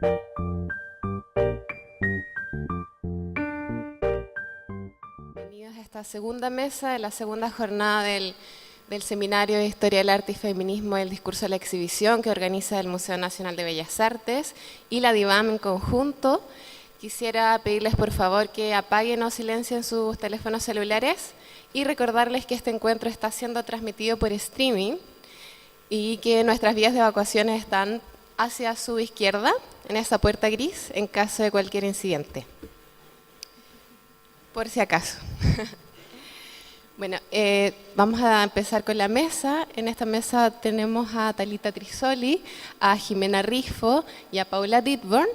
Bienvenidos a esta segunda mesa de la segunda jornada del Seminario de Historia del Arte y Feminismo del Discurso de la Exhibición que organiza el Museo Nacional de Bellas Artes y la DIVAM en conjunto. Quisiera pedirles por favor que apaguen o silencien sus teléfonos celulares y recordarles que este encuentro está siendo transmitido por streaming y que nuestras vías de evacuaciones están hacia su izquierda, en esa puerta gris, en caso de cualquier incidente. Por si acaso. Bueno, vamos a empezar con la mesa. En esta mesa tenemos a Talita Trisoli, a Jimena Rifo y a Paula Ditborn.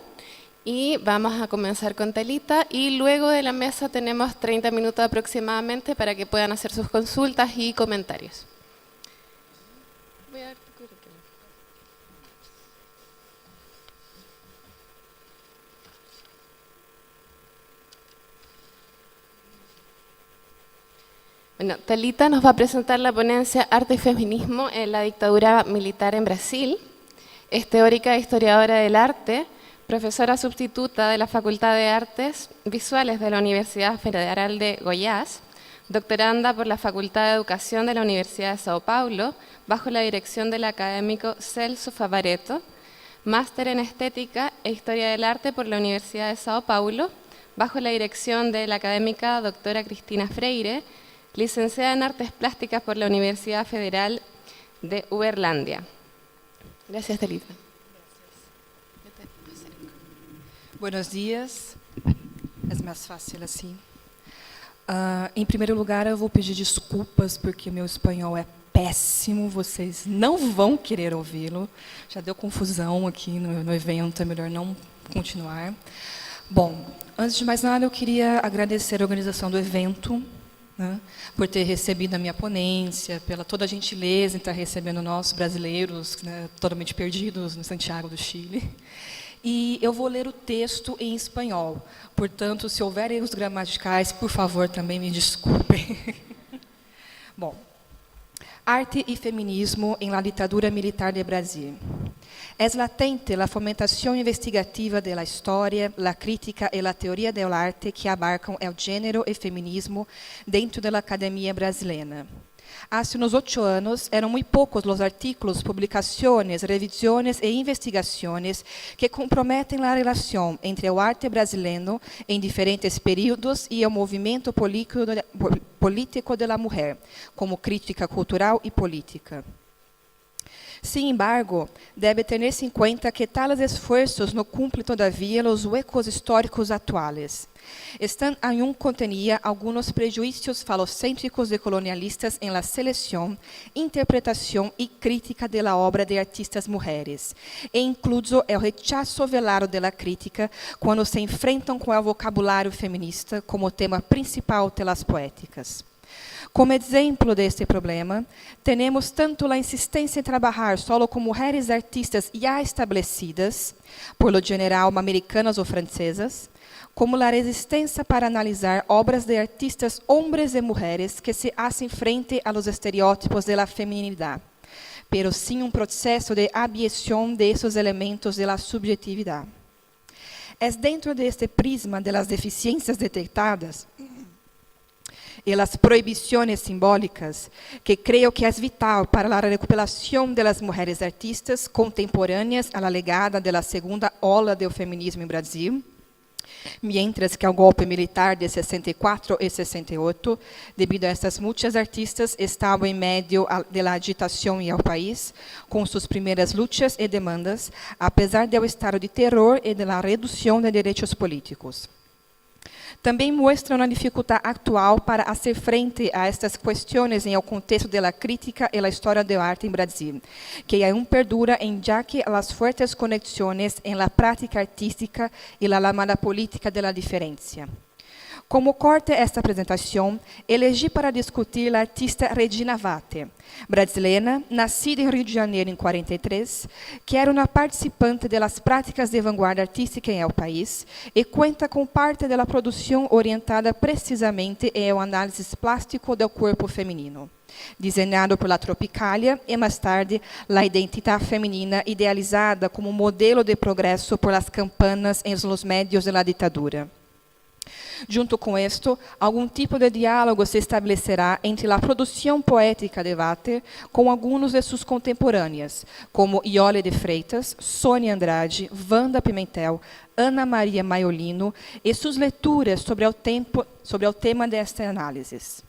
Y vamos a comenzar con Talita y luego de la mesa tenemos 30 minutos aproximadamente para que puedan hacer sus consultas y comentarios. Voy a ver tu currículum. Bueno, Talita nos va a presentar la ponencia Arte y Feminismo en la dictadura militar en Brasil. Es teórica e historiadora del arte, profesora sustituta de la Facultad de Artes Visuales de la Universidad Federal de Goiás, doctoranda por la Facultad de Educación de la Universidad de Sao Paulo, bajo la dirección del académico Celso Favaretto, máster en Estética e Historia del Arte por la Universidad de Sao Paulo, bajo la dirección de la académica doctora Cristina Freire, licenciada en Artes Plásticas por la Universidad Federal de Uberlândia. Gracias, Talita. Buenos dias, é mais fácil assim. Em primeiro lugar, eu vou pedir desculpas, porque meu espanhol é péssimo, vocês não vão querer ouvi-lo. Já deu confusão aqui no evento, é melhor não continuar. Bom, antes de mais nada, eu queria agradecer a organização do evento, né, por ter recebido a minha ponência, pela toda a gentileza em estar recebendo nós, brasileiros, né, totalmente perdidos no Santiago do Chile. E eu vou ler o texto em espanhol. Portanto, se houver erros gramaticais, por favor, também me desculpem. Bom, arte y feminismo en la dictadura militar de Brasil. Es latente la fomentación investigativa de la historia, la crítica y la teoría del arte que abarcan el género y feminismo dentro de la academia brasileña. Hace unos 8 años eran muy pocos los artículos, publicaciones, revisiones e investigaciones que comprometen la relación entre el arte brasileño en diferentes periodos y el movimiento político de la mujer, como crítica cultural y política. Sin embargo, debe tenerse en cuenta que tales esfuerzos no cumplen todavía los huecos históricos actuales. Están aún contenía algunos prejuicios falocéntricos de colonialistas en la selección, interpretación y crítica de la obra de artistas mujeres, e incluso el rechazo velado de la crítica cuando se enfrentan con el vocabulario feminista como tema principal de las poéticas. Como exemplo deste problema, temos tanto a insistência em trabalhar solo com mulheres artistas já estabelecidas, por lo general americanas ou francesas, como a resistência para analisar obras de artistas hombres e mulheres que se hacen frente a los estereótipos de la feminidade, pero sim processo de abieção de esos elementos de la subjetividade. É dentro deste prisma de las deficiências detectadas e las proibiciones simbólicas, que creio que é vital para a recuperação das mulheres artistas contemporâneas à legada da segunda ola do feminismo em Brasil, mientras que o golpe militar de 64 e 68, devido a estas muitas artistas, estavam em meio da agitação em el país, com suas primeiras lutas e demandas, apesar do estado de terror e da redução de direitos políticos. Também mostram a dificuldade atual para fazer frente a estas questões em el contexto da crítica e da história do arte em Brasil, que aún perdura em já que as fortes conexões em la prática artística e la llamada política de la diferencia. Como corte esta apresentação, elegi para discutir a artista Regina Vater, brasileira, nascida em Rio de Janeiro em 43, que era uma participante das práticas de vanguarda artística em el país e conta com parte da produção orientada precisamente ao análise plástico do corpo feminino, desenhado por La Tropicalia e, mais tarde, a identidade feminina idealizada como modelo de progresso por las campanas em los medios de la ditadura. Junto com isto, algum tipo de diálogo se estabelecerá entre a produção poética de Vater com alguns de suas contemporâneas, como Iole de Freitas, Sônia Andrade, Wanda Pimentel, Ana Maria Maiolino, e suas leituras sobre o tema desta análise.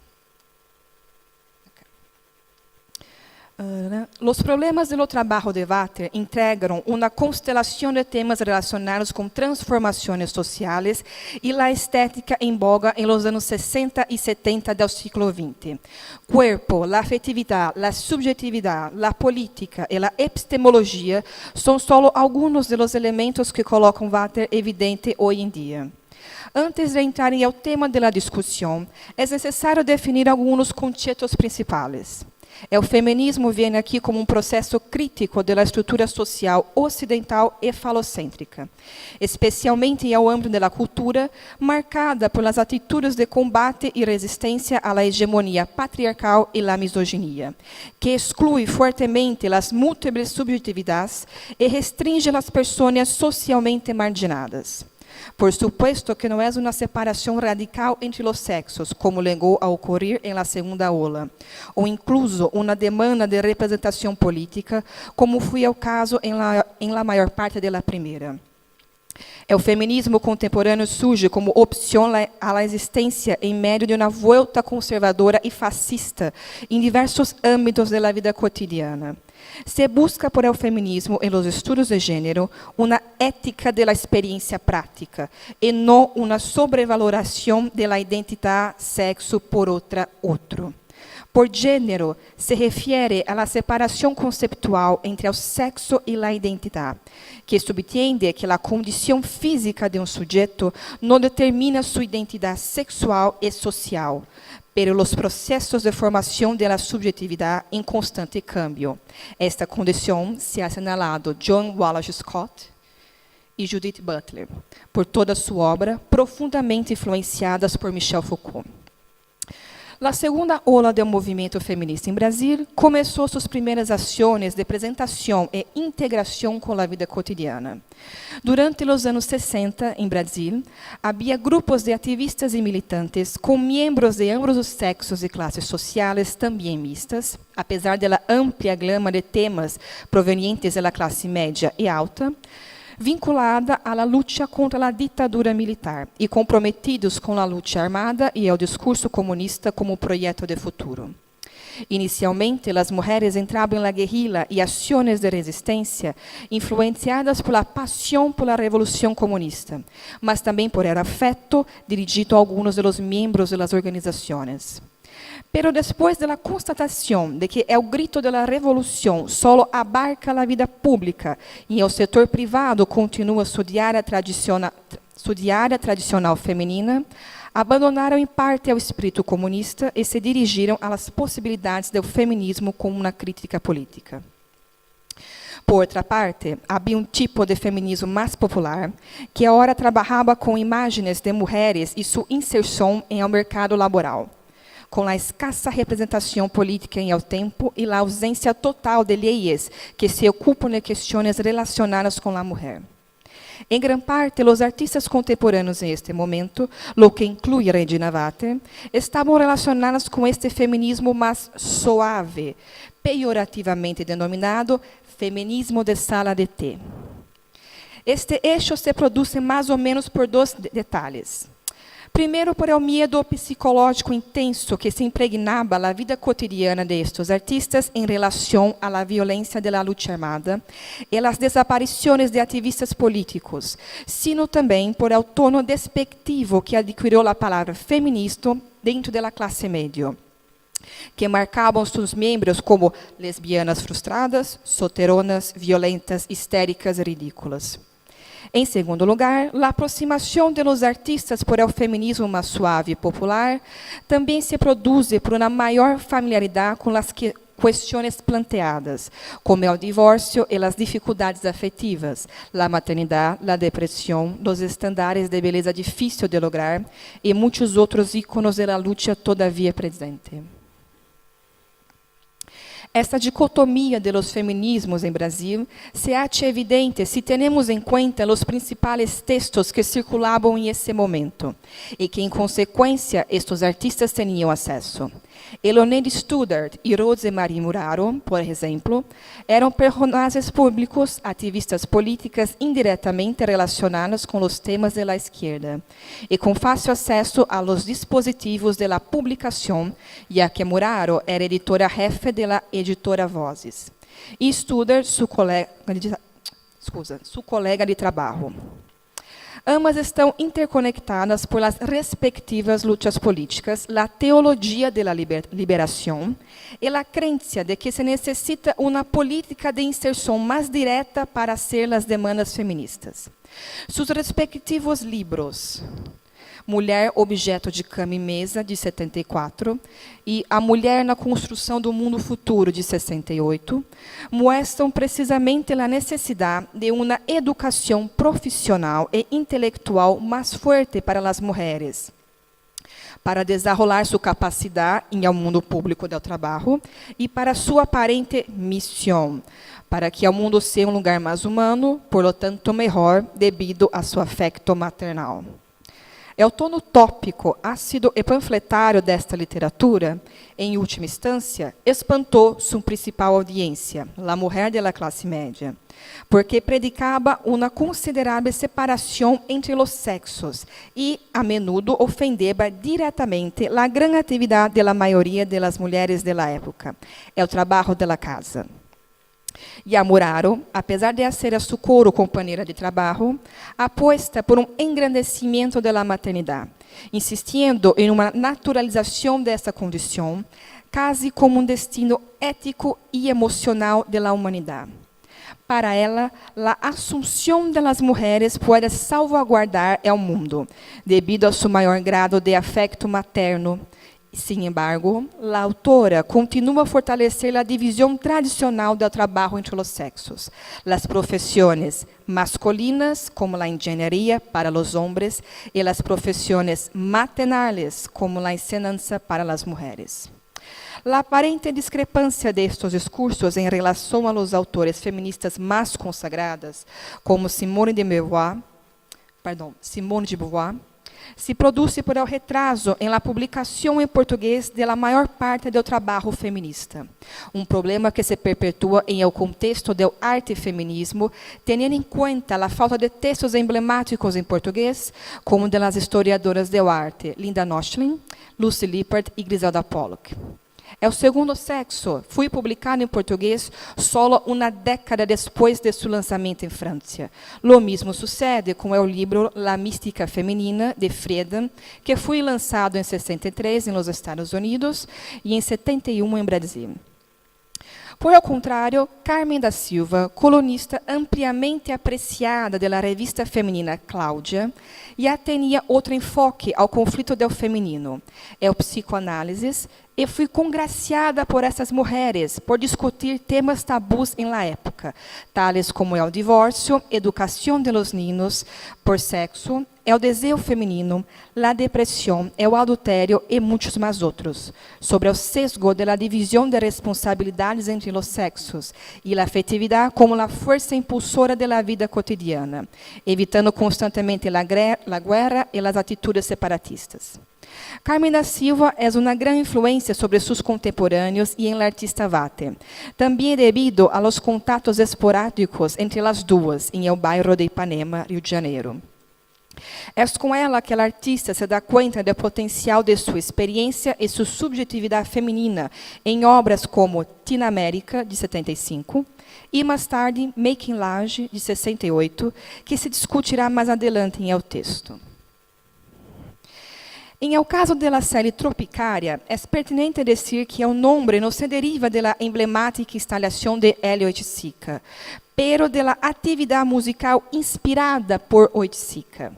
Os problemas do trabalho de Vater integram uma constelação de temas relacionados com transformações sociais e a estética em boga em los anos 60 e 70 do século XX. Cuerpo, a afetividade, a subjetividade, a política e a epistemologia são só alguns dos elementos que colocam Vater evidente hoje em dia. Antes de entrar ao tema da discussão, é necessário definir alguns conceitos principais. O feminismo vem aqui como processo crítico da estrutura social ocidental e falocêntrica, especialmente ao âmbito da cultura, marcada pelas atitudes de combate e resistência à hegemonia patriarcal e à misoginia, que exclui fortemente as múltiplas subjetividades e restringe as pessoas socialmente marginadas. Por supuesto que não é uma separação radical entre os sexos, como chegou a ocorrer em la segunda ola, ou incluso uma demanda de representação política, como foi o caso em la maior parte da primeira. O feminismo contemporâneo surge como opção à existência em meio de uma volta conservadora e fascista em diversos âmbitos da vida cotidiana. Se busca por el feminismo em los estudos de gênero uma ética da experiência prática e não uma sobrevaloração da identidade sexo por outro. Por gênero, se refere à separação conceptual entre o sexo e a identidade, que subentende que a condição física de sujeito não determina sua identidade sexual e social, pero os processos de formação da subjetividade em constante cambio. Esta condição se ha assinalado John Wallis Scott e Judith Butler, por toda sua obra, profundamente influenciadas por Michel Foucault. A segunda ola do movimento feminista em Brasil começou suas primeiras ações de apresentação e integração com a vida cotidiana. Durante os anos 60, em Brasil, havia grupos de ativistas e militantes com membros de ambos os sexos e classes sociais também mistas, apesar da ampla gama de temas provenientes da classe média e alta, vinculada à luta contra a ditadura militar e comprometidos com a luta armada e ao discurso comunista como projeto de futuro. Inicialmente, as mulheres entravam na guerrilha e ações de resistência influenciadas pela paixão pela revolução comunista, mas também por el afeto dirigido a alguns dos membros das organizações. Pero depois da constatação de que o grito da revolução só abarca a vida pública e o setor privado continua sua diária tradicional feminina, abandonaram em parte o espírito comunista e se dirigiram às possibilidades do feminismo como uma crítica política. Por outra parte, havia tipo de feminismo mais popular, que agora trabalhava com imagens de mulheres e sua inserção em o mercado laboral, com a escassa representação política em el tempo e a ausência total de leis que se ocupam de questões relacionadas com a mulher. Em grande parte, os artistas contemporâneos neste momento, lo que inclui Regina Vater, estavam relacionados com este feminismo mais suave, pejorativamente denominado feminismo de sala de té. Este eixo se produz mais ou menos por dois detalhes. Primeiro, por el medo psicológico intenso que se impregnava na vida cotidiana de estes artistas em relação à violência da luta armada e às desaparições de ativistas políticos, sino também por el tono despectivo que adquiriu a palavra feminista dentro da classe média, que marcavam seus membros como lesbianas frustradas, solteironas, violentas, histéricas e ridículas. Em segundo lugar, a aproximação de los artistas por el feminismo mais suave e popular também se produz por uma maior familiaridade com as questões planteadas, como o divórcio e as dificuldades afetivas, a maternidade, a depressão, os estándares de beleza difícil de lograr e muitos outros íconos da luta todavia presente. Esta dicotomia de los feminismos em Brasil se hace evidente se temos em conta os principais textos que circulavam em esse momento e que, em consequência, estes artistas tinham acesso. Elonede Studdard e Rosemarie Muraro, por exemplo, eram personagens públicos, ativistas políticas indiretamente relacionadas com os temas da esquerda e com fácil acesso a los dispositivos da publicação, já que Muraro era editora-jefe da editora Vozes, e Studdard, seu colega de trabalho. Ambas estão interconectadas por las respectivas lutas políticas, a teologia da liberação e a crença de que se necessita uma política de inserção mais direta para ser as demandas feministas. Seus respectivos livros, Mulher, Objeto de Cama e Mesa, de 74, e A Mulher na Construção do Mundo Futuro, de 68, mostram precisamente a necessidade de uma educação profissional e intelectual mais forte para as mulheres, para desenvolver sua capacidade em ao mundo público do trabalho e para sua aparente missão, para que o mundo seja um lugar mais humano, por lo tanto melhor, devido a seu afeto maternal. O tono tópico, ácido e panfletário desta literatura, em última instância, espantou sua principal audiência, a mulher da classe média, porque predicava uma considerável separação entre os sexos e, a menudo, ofendeva diretamente a grande atividade da maioria das mulheres da época, o trabalho da casa. E a Muraro, apesar de ser a sua companheira de trabalho, aposta por engrandecimento da maternidade, insistindo em uma naturalização dessa condição, quase como destino ético e emocional da humanidade. Para ela, a assunção das mulheres pode salvaguardar o mundo, devido ao seu maior grado de afeto materno. Sin embargo, a autora continua a fortalecer a divisão tradicional do trabalho entre os sexos, as profissões masculinas, como a engenharia para os homens, e as profissões maternales, como a ensinança para as mulheres. A aparente discrepância destes discursos em relação aos autores feministas mais consagradas, como Simone de Beauvoir, se produz por el retraso em la publicação em português de la maior parte do trabalho feminista. Problema que se perpetua em el contexto do arte-feminismo, tendo em conta a falta de textos emblemáticos em português, como de las historiadoras do arte Linda Nostlin, Lucy Lippard e Griselda Pollock. O Segundo Sexo foi publicado em português só uma década depois de seu lançamento em França. Lo mesmo sucede com o livro La Mística Feminina, de Friedan, que foi lançado em 63 nos Estados Unidos e em 71 em Brasil. Por el contrário, Carmen da Silva, colunista ampliamente apreciada da revista feminina Cláudia, já tinha outro enfoque ao conflito do feminino, o psicoanálise, e fui congraciada por essas mulheres por discutir temas tabus em la época, tales como o divórcio, educação de los niños por sexo, o desejo feminino, a depressão, o adultério e muitos mais outros, sobre o sesgo da divisão de responsabilidades entre os sexos e a afetividade como a força impulsora da vida cotidiana, evitando constantemente a guerra e as atitudes separatistas. Carmen da Silva é uma grande influência sobre seus contemporâneos e em la artista Vate, também devido a los contatos esporádicos entre as duas em el bairro de Ipanema, Rio de Janeiro. É com ela que a artista se dá conta do potencial de sua experiência e sua subjetividade feminina em obras como Tina América, de 75, e mais tarde Making Large, de 68, que se discutirá mais adelante em el texto. Em el caso da série Tropicária, é pertinente dizer que o nome não se deriva da emblemática instalação de Elliot Sica, pero de la atividade musical inspirada por Oiticica.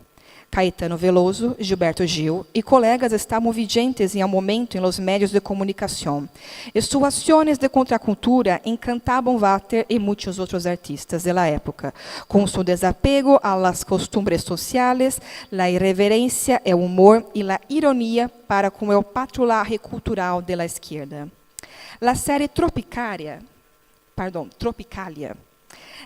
Caetano Veloso, Gilberto Gil e colegas estavam vigentes em um momento em los medios de comunicação. E suas ações de contracultura encantavam Walter e muitos outros artistas da época, com seu desapego a las costumbres sociales, la irreverência, o humor e la ironia para com o patrullaje cultural da esquerda. La série Tropicalia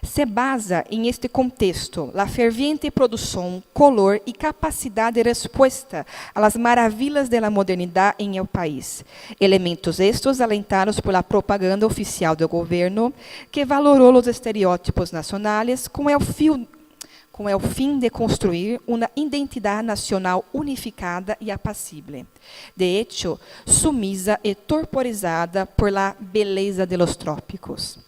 se basa em este contexto, a ferviente produção, color e capacidade de resposta às maravilhas da modernidade em el país. Elementos estes alentados por la propaganda oficial do governo, que valorou os estereótipos nacionais com o fim de construir uma identidade nacional unificada e apacible. De hecho, sumisa e torporizada por la beleza de los trópicos.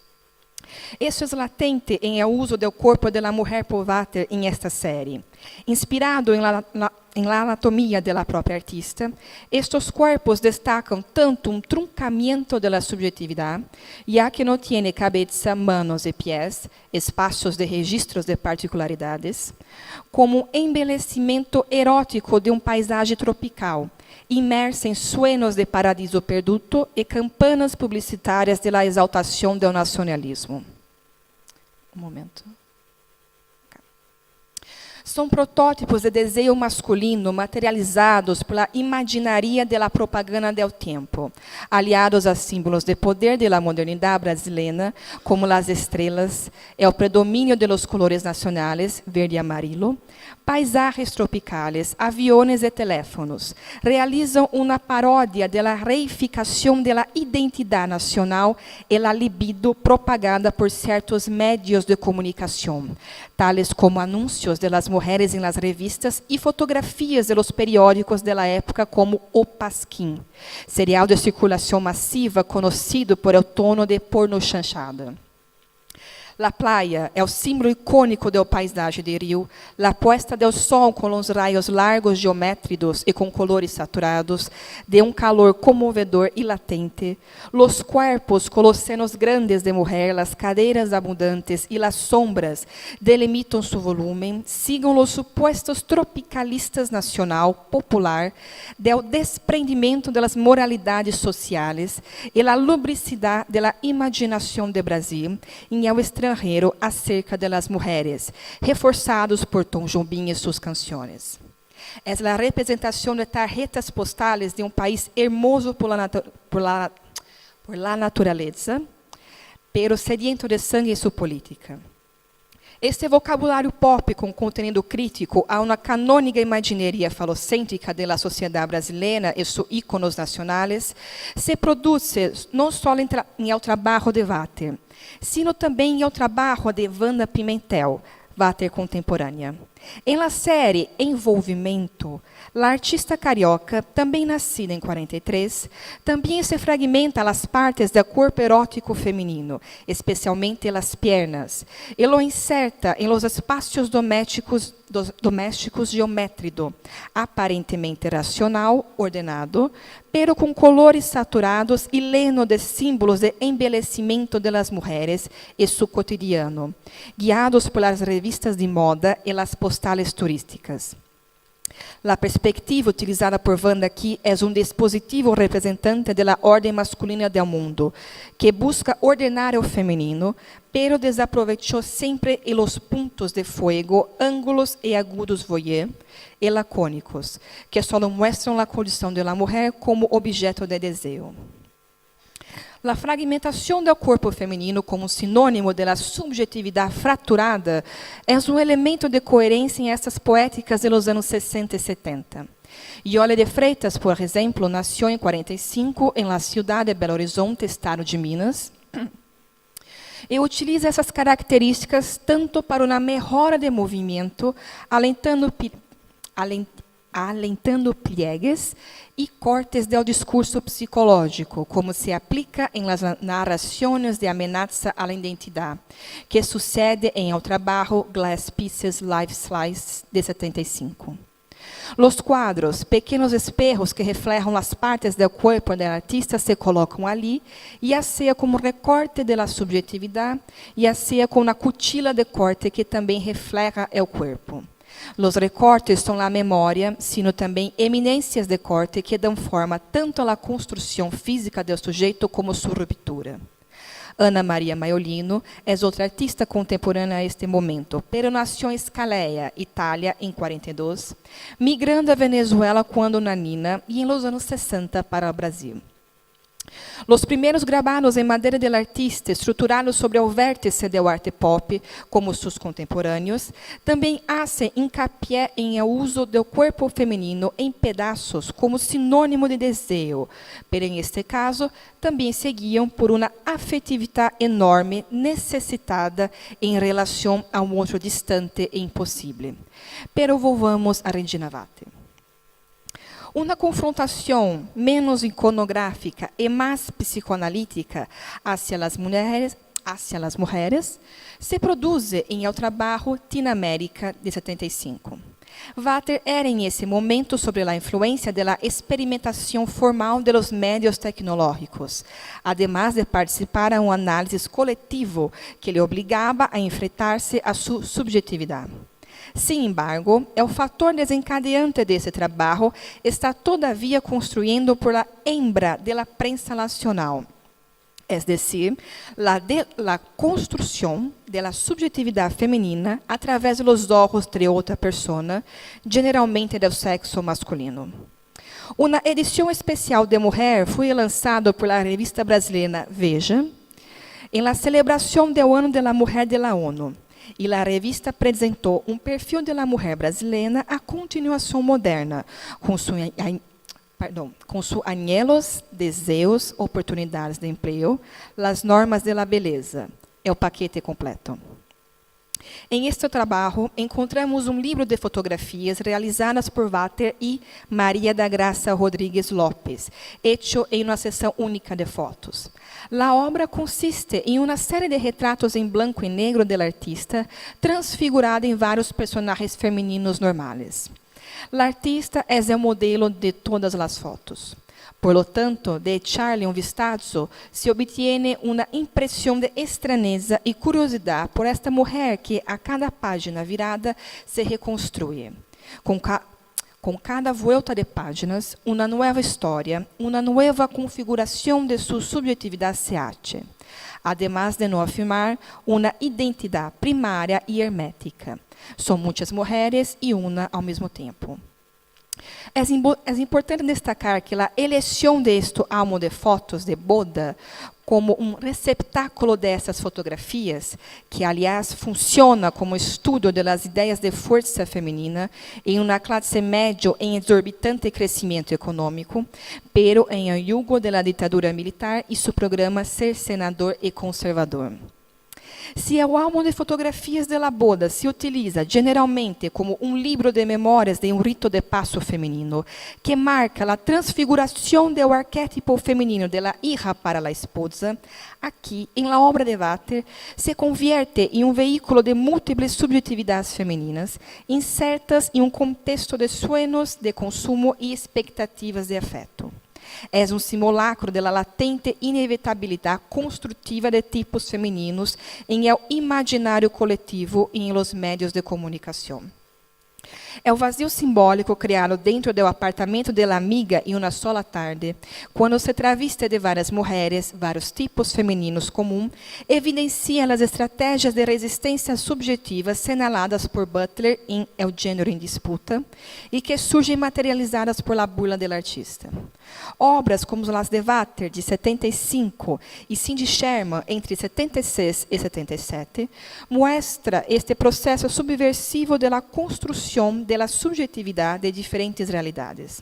Isso é latente em el uso do corpo de la mulher por Walter em esta série. Inspirado em la anatomia de la própria artista, estes corpos destacam tanto um truncamento de la subjetividade, já que não tiene cabeça, manos e pés, espaços de registros de particularidades, como um embelecimento erótico de um paisagem tropical, imersa em sueños de paradiso perduto e campanas publicitárias de la exaltação do nacionalismo. Um momento. São protótipos de desejo masculino materializados pela imaginaria da propaganda del tempo, aliados a símbolos de poder da modernidade brasileira, como as estrelas, o predomínio de los colores nacionais, verde e amarelo, paisajes tropicales, aviones e teléfonos, realizam uma paródia da reificação da identidade nacional e a libido propagada por certos médios de comunicação, tales como anúncios de las mujeres em las revistas e fotografias de los periódicos de la época como O Pasquim, serial de circulação massiva conhecido por el tono de porno chanchada. La playa é o símbolo icônico da paisagem de Rio, la puesta del sol com os raios largos geométridos e com colores saturados, de um calor comovedor e latente, los cuerpos com los senos grandes de mulher, las cadeiras abundantes e las sombras delimitam su volumen, sigam los supuestos tropicalistas nacional, popular, del desprendimento de las moralidades sociales e la lubricidade de la imaginação de Brasil em el estrangeiro acerca de las mujeres, reforçados por Tom Jobim e suas canções. É a representação de tarjetas postales de um país hermoso por la natureza, pero sediento de sangue e sua política. Este vocabulário pop com contenido crítico a uma canônica imagineria falocêntrica da sociedade brasileira e seus íconos nacionais se produz não só em el trabalho de Walter, sino também em el trabalho de Wanda Pimentel, Walter contemporânea. Em la série Envolvimento, a artista carioca, também nascida em 43, também se fragmenta as partes do corpo erótico feminino, especialmente as pernas, e lo inserta em los espaços domésticos geométrico, aparentemente racional, ordenado, pero com colores saturados e lleno de símbolos de embelecimento de las mujeres e su cotidiano, guiados por las revistas de moda e las postales turísticas. A perspectiva utilizada por Wanda aqui é um dispositivo representante da ordem masculina do mundo, que busca ordenar o feminino, pero desaprovechou sempre os pontos de fuego, ângulos e agudos voyeur e lacônicos, que só mostram a condição da mulher como objeto de desejo. A fragmentação do corpo feminino como sinônimo da subjetividade fraturada é um elemento de coerência em estas poéticas dos anos 60 e 70. Iole de Freitas, por exemplo, nasceu em 45 em la cidade de Belo Horizonte, estado de Minas, e utiliza essas características tanto para uma melhora de movimento, alentando pliegues e cortes do discurso psicológico, como se aplica em las narrações de ameaça à identidade, que sucede em El Trabajo, Glass Pieces, Life Slice, de 75. Los quadros, pequenos espejos que reflejam as partes do corpo do artista, se colocam ali, e sea como recorte da subjetividade, e sea com uma cutila de corte que também refleja o corpo. Los recortes são a memória, sino também eminências de corte que dão forma tanto à construção física do sujeito como sua ruptura. Ana Maria Maiolino é outra artista contemporânea a este momento, pero nasceu em Scalea, Itália, em 42, migrando a Venezuela quando nanina e em los anos 60 para o Brasil. Os primeiros gravados em madeira del artista, estruturados sobre o vértice do arte pop, como seus contemporâneos, também hacen hincapié em o uso do corpo feminino em pedaços como sinônimo de desejo, pero em este caso também seguiam por uma afetividade enorme necessitada em relação a um outro distante e impossível. Pero volvamos a Regina Vater. Uma confrontação menos iconográfica e mais psicoanalítica hacia las mujeres se produz em El Trabajo Teen América, de 75. Vater era, em esse momento, sobre a influência da experimentação formal de los medios tecnológicos, además de participar a análise coletivo que lhe obrigava a enfrentar-se a sua subjetividade. Sin embargo, o fator desencadeante desse trabalho está todavia construindo por la hembra de la prensa nacional, es decir, la construção de la subjetividade feminina através dos olhos de outra persona, generalmente do sexo masculino. Uma edição especial de Mulher foi lançada por la revista brasileira Veja, em la celebração do Ano da Mulher de la ONU. E a revista apresentou um perfil da mulher brasileira a continuação moderna, com seus anhelos, desejos, oportunidades de emprego, as normas da beleza. É o paquete completo. Em este trabalho, encontramos um livro de fotografias realizadas por Vater e Maria da Graça Rodrigues Lopes, hecho em uma sessão única de fotos. A obra consiste em uma série de retratos em branco e negro do artista, transfigurada em vários personagens femininos normais. O artista é o modelo de todas as fotos. Por lo tanto, de echarle un vistazo, se obtiene uma impressão de estranheza e curiosidade por esta mulher que, a cada página virada, se reconstrui. Com cada volta de páginas, uma nova história, uma nova configuração de sua subjetividade se acha, además de não afirmar uma identidade primária e hermética. São muitas mulheres e uma ao mesmo tempo. É importante destacar que a eleição deste álbum de fotos de boda como um receptáculo dessas fotografias, que, aliás, funciona como estudo das ideias de força feminina em uma classe média em exorbitante crescimento econômico, pero em um yugo da ditadura militar e seu programa ser senador e conservador. Se o álbum de fotografias de la boda se utiliza generalmente como um livro de memórias de um rito de passo feminino, que marca a transfiguração do arquétipo feminino de la hija para la esposa, aqui, em la obra de Vater, se convierte em um veículo de múltiples subjetividades femininas, insertas em um contexto de sueños, de consumo e expectativas de afeto. É um simulacro da latente inevitabilidade construtiva de tipos femininos em el imaginário coletivo e em los médios de comunicação. É o vazio simbólico criado dentro do apartamento de la amiga em uma sola tarde, quando se traviste de várias mulheres, vários tipos femininos comuns, evidencia as estratégias de resistência subjetiva senaladas por Butler em El Gênero em Disputa e que surgem materializadas por la burla del artista. Obras como Las de Vater, de 75, e Cindy Sherman, entre 76 e 77, muestra este processo subversivo de la construção de la subjetividade de diferentes realidades.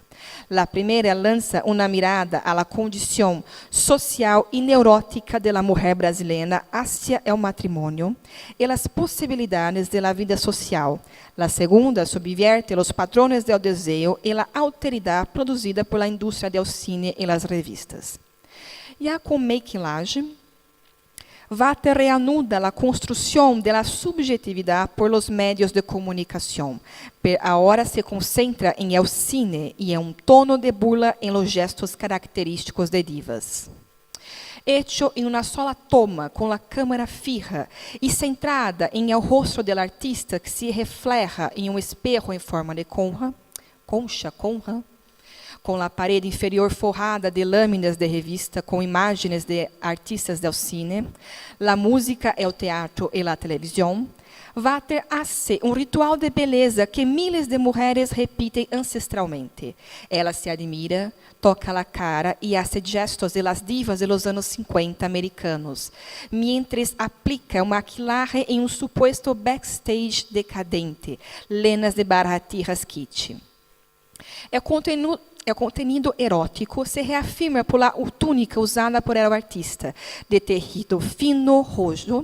La primeira lança uma mirada à la condição social e neurótica de la mulher brasileira hacia el matrimônio e las possibilidades de la vida social. La segunda subvierte los patrones del desejo e la alteridade produzida por la indústria del cine e las revistas. Já com maquilagem, Vater reanuda la construcción de la subjetividad por los medios de comunicación, pero ahora se concentra en el cine y en un tono de burla en los gestos característicos de divas. Hecho em uma sola toma, com a câmera fija e centrada em el rosto do artista que se refleja em um espejo em forma de concha, com a parede inferior forrada de lâminas de revista com imagens de artistas del cine, a música, o teatro e a televisão, Vater hace um ritual de beleza que miles de mulheres repetem ancestralmente. Ela se admira, toca a cara e hace gestos de las divas de los anos 50 americanos, mientras aplica o maquillaje em um supuesto backstage decadente, lenas de baratijas kitsch. O contenido erótico se reafirma por la túnica usada por el artista, de tejido fino, rojo,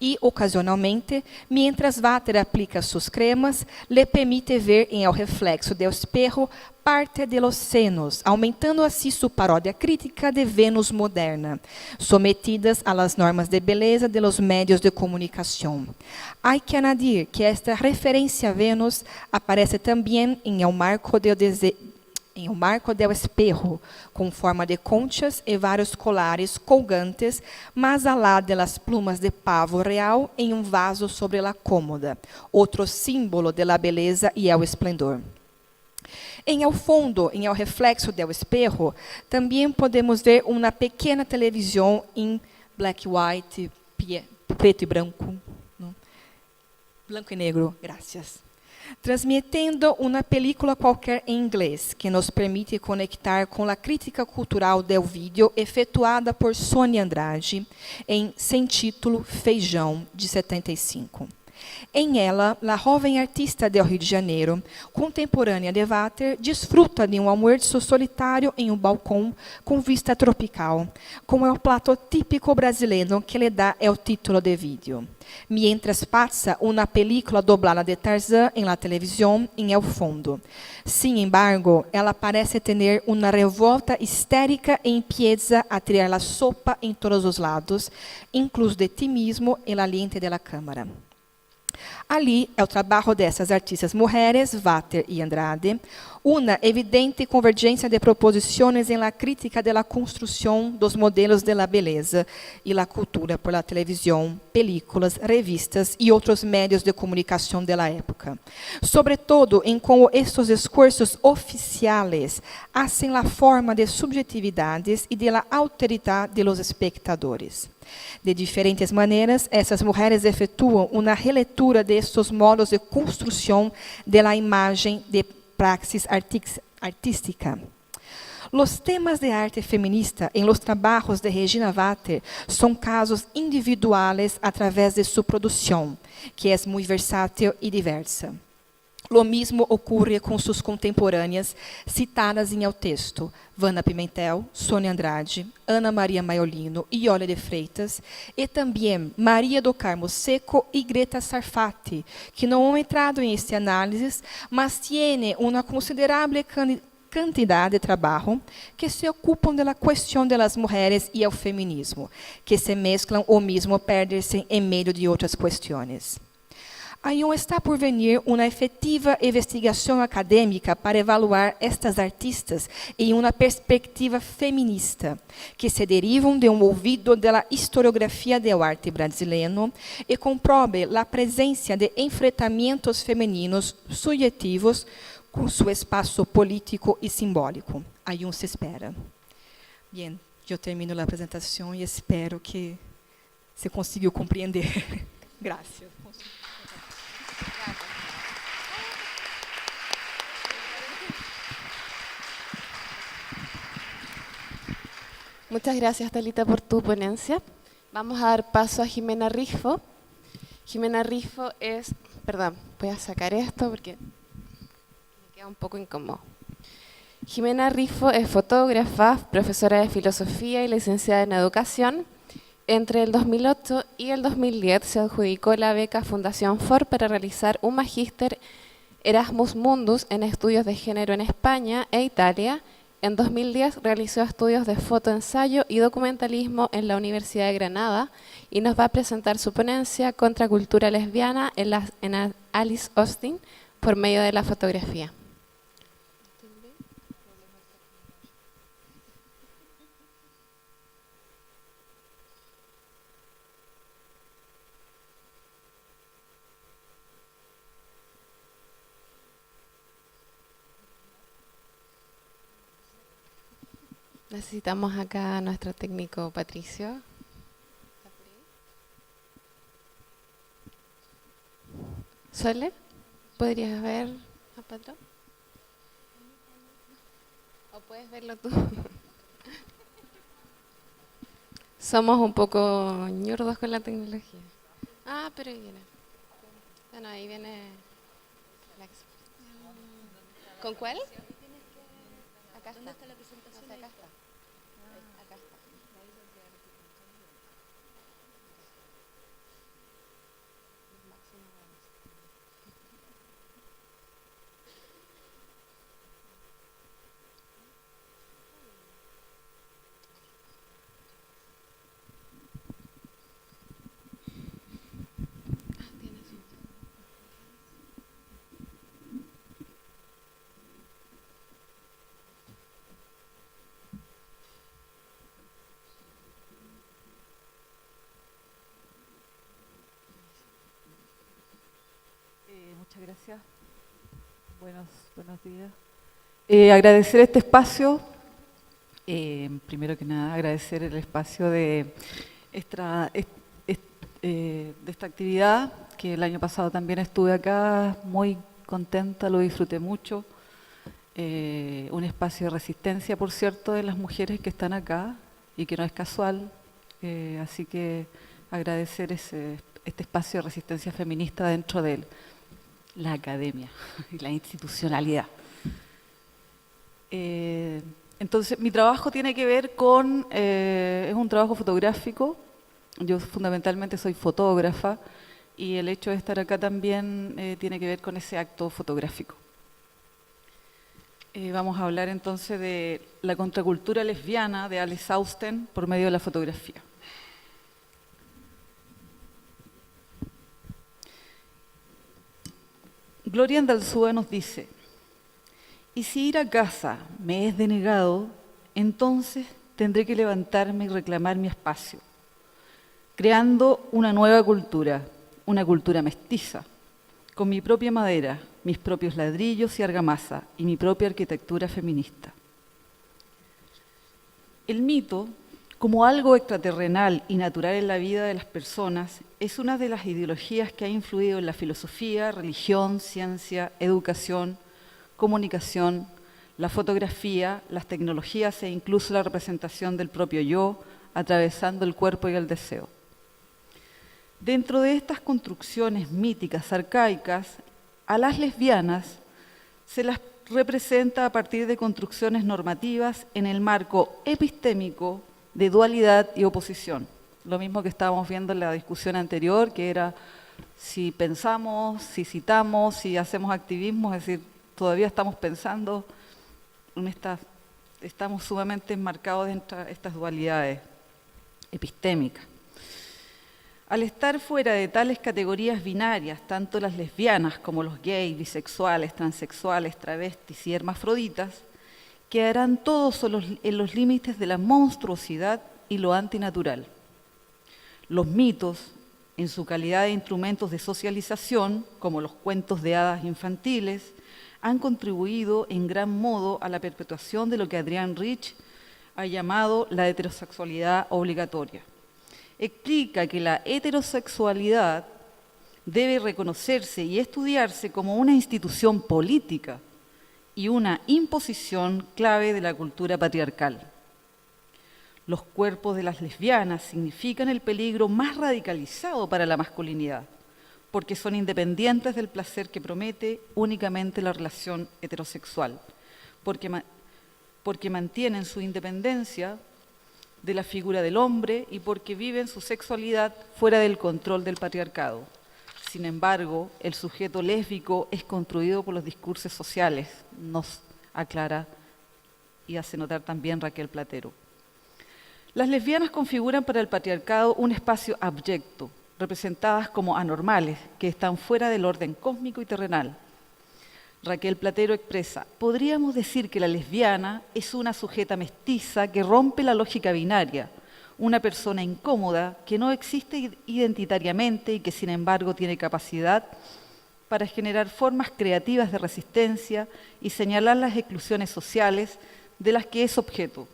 e, ocasionalmente, mientras Vater aplica suas cremas, le permite ver em el reflexo do espejo parte de los senos, aumentando assim sua paródia crítica de Vênus moderna, sometidas a las normas de beleza de los medios de comunicação. Hay que añadir que esta referência a Vênus aparece também em el marco del espejo, com forma de conchas e vários colares colgantes, mais alá de las plumas de pavo real em um vaso sobre la cômoda, outro símbolo de la beleza e el esplendor. Em el fundo, em el reflexo del espejo, também podemos ver uma pequena televisão em black and white, preto e branco, não? Branco e negro, graças. Transmitiendo uma película qualquer em inglês, que nos permite conectar com a crítica cultural del vídeo efetuada por Sônia Andrade, em Sem Título, Feijão, de 75. Em ela, a jovem artista do Rio de Janeiro, contemporânea de Vater, desfruta de um almoço solitário em um balcão com vista tropical, como é o prato típico brasileiro que lhe dá o título de vídeo. Mientras passa uma película doblada de Tarzan em la televisão em el fundo. Sin embargo, ela parece ter uma revolta histérica e empieza a tirar a sopa em todos os lados, incluso de ti mismo e la lente de la câmera. Ali é o trabalho dessas artistas mulheres, Vater e Andrade, uma evidente convergência de proposições em la crítica de la construção dos modelos de la beleza e la cultura por la televisão, películas, revistas e outros meios de comunicação de la época. Sobretudo em como estes discursos oficiais hacen la forma de subjetividades e de la autoridade de los espectadores. De diferentes maneiras, essas mulheres efetuam uma releitura de estes modos de construção de la imagem de praxis artística. Los temas de arte feminista em los trabajos de Regina Vater são casos individuales a través de sua produção, que é muito versátil e diversa. Lo mismo ocorre com suas contemporâneas citadas em el texto, Vana Pimentel, Sônia Andrade, Ana Maria Maiolino e Olha de Freitas, e também Maria do Carmo Seco e Greta Sarfati, que não han entrado em este análise, mas tiene uma considerável quantidade de trabalho que se ocupam da questão das mulheres e o feminismo, que se mesclam ou mesmo perdem-se em meio de outras questões. Aún está por venir uma efetiva investigação acadêmica para evaluar estas artistas em uma perspectiva feminista, que se derivam de um ouvido da historiografia do arte brasileiro e comprobe a presença de enfrentamentos femininos subjetivos com seu espaço político e simbólico. Aún se espera. Bem, eu termino a apresentação e espero que você conseguiu compreender. Graças. Muchas gracias, Talita, por tu ponencia. Vamos a dar paso a Jimena Rifo. Jimena Rifo es... Perdón, voy a sacar esto porque me queda un poco incómodo. Jimena Rifo es fotógrafa, profesora de filosofía y licenciada en educación. Entre el 2008 y el 2010 se adjudicó la beca Fundación Ford para realizar un magíster Erasmus Mundus en estudios de género en España e Italia, En 2010 realizó estudios de fotoensayo y documentalismo en la Universidad de Granada y nos va a presentar su ponencia Contracultura lesbiana en Alice Austin por medio de la fotografía. Necesitamos acá a nuestro técnico Patricio. ¿Sole? ¿Podrías ver a Patrón? ¿O puedes verlo tú? Somos un poco ñurdos con la tecnología. Ah, pero ahí viene. Bueno, ahí viene la ¿Con cuál? Acá está. ¿Dónde está la presentación? Acá está. Acá está. Muchas gracias. Buenos días. Agradecer este espacio. Primero que nada, agradecer el espacio de esta actividad, que el año pasado también estuve acá, muy contenta, lo disfruté mucho. Un espacio de resistencia, por cierto, de las mujeres que están acá y que no es casual. Así que agradecer este espacio de resistencia feminista dentro de la academia y la institucionalidad. Entonces, mi trabajo tiene que ver con, es un trabajo fotográfico. Yo fundamentalmente soy fotógrafa y el hecho de estar acá también tiene que ver con ese acto fotográfico. Vamos a hablar entonces de la contracultura lesbiana de Alice Austin por medio de la fotografía. Gloria Andalzúa nos dice: y si ir a casa me es denegado, entonces tendré que levantarme y reclamar mi espacio, creando una nueva cultura, una cultura mestiza, con mi propia madera, mis propios ladrillos y argamasa y mi propia arquitectura feminista. El mito, como algo extraterrenal y natural en la vida de las personas, es una de las ideologías que ha influido en la filosofía, religión, ciencia, educación, comunicación, la fotografía, las tecnologías e incluso la representación del propio yo, atravesando el cuerpo y el deseo. Dentro de estas construcciones míticas arcaicas, a las lesbianas se las representa a partir de construcciones normativas en el marco epistémico de dualidad y oposición. Lo mismo que estábamos viendo en la discusión anterior, que era si pensamos, si citamos, si hacemos activismo, es decir, todavía estamos pensando en estamos sumamente enmarcados dentro de estas dualidades epistémicas. Al estar fuera de tales categorías binarias, tanto las lesbianas como los gays, bisexuales, transexuales, travestis y hermafroditas, quedarán todos en los límites de la monstruosidad y lo antinatural. Los mitos, en su calidad de instrumentos de socialización, como los cuentos de hadas infantiles, han contribuido en gran modo a la perpetuación de lo que Adrienne Rich ha llamado la heterosexualidad obligatoria. Explica que la heterosexualidad debe reconocerse y estudiarse como una institución política y una imposición clave de la cultura patriarcal. Los cuerpos de las lesbianas significan el peligro más radicalizado para la masculinidad, porque son independientes del placer que promete únicamente la relación heterosexual, porque mantienen su independencia de la figura del hombre y porque viven su sexualidad fuera del control del patriarcado. Sin embargo, el sujeto lésbico es construido por los discursos sociales, nos aclara y hace notar también Raquel Platero. Las lesbianas configuran para el patriarcado un espacio abyecto, representadas como anormales, que están fuera del orden cósmico y terrenal. Raquel Platero expresa: podríamos decir que la lesbiana es una sujeta mestiza que rompe la lógica binaria, una persona incómoda que no existe identitariamente y que sin embargo tiene capacidad para generar formas creativas de resistencia y señalar las exclusiones sociales de las que es objeto.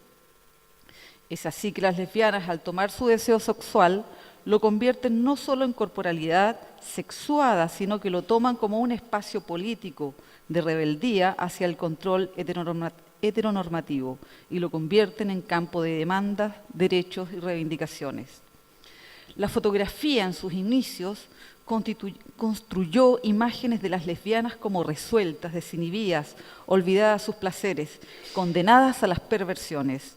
Es así que las lesbianas, al tomar su deseo sexual, lo convierten no solo en corporalidad sexuada, sino que lo toman como un espacio político de rebeldía hacia el control heteronormativo y lo convierten en campo de demandas, derechos y reivindicaciones. La fotografía en sus inicios construyó imágenes de las lesbianas como resueltas, desinhibidas, olvidadas sus placeres, condenadas a las perversiones.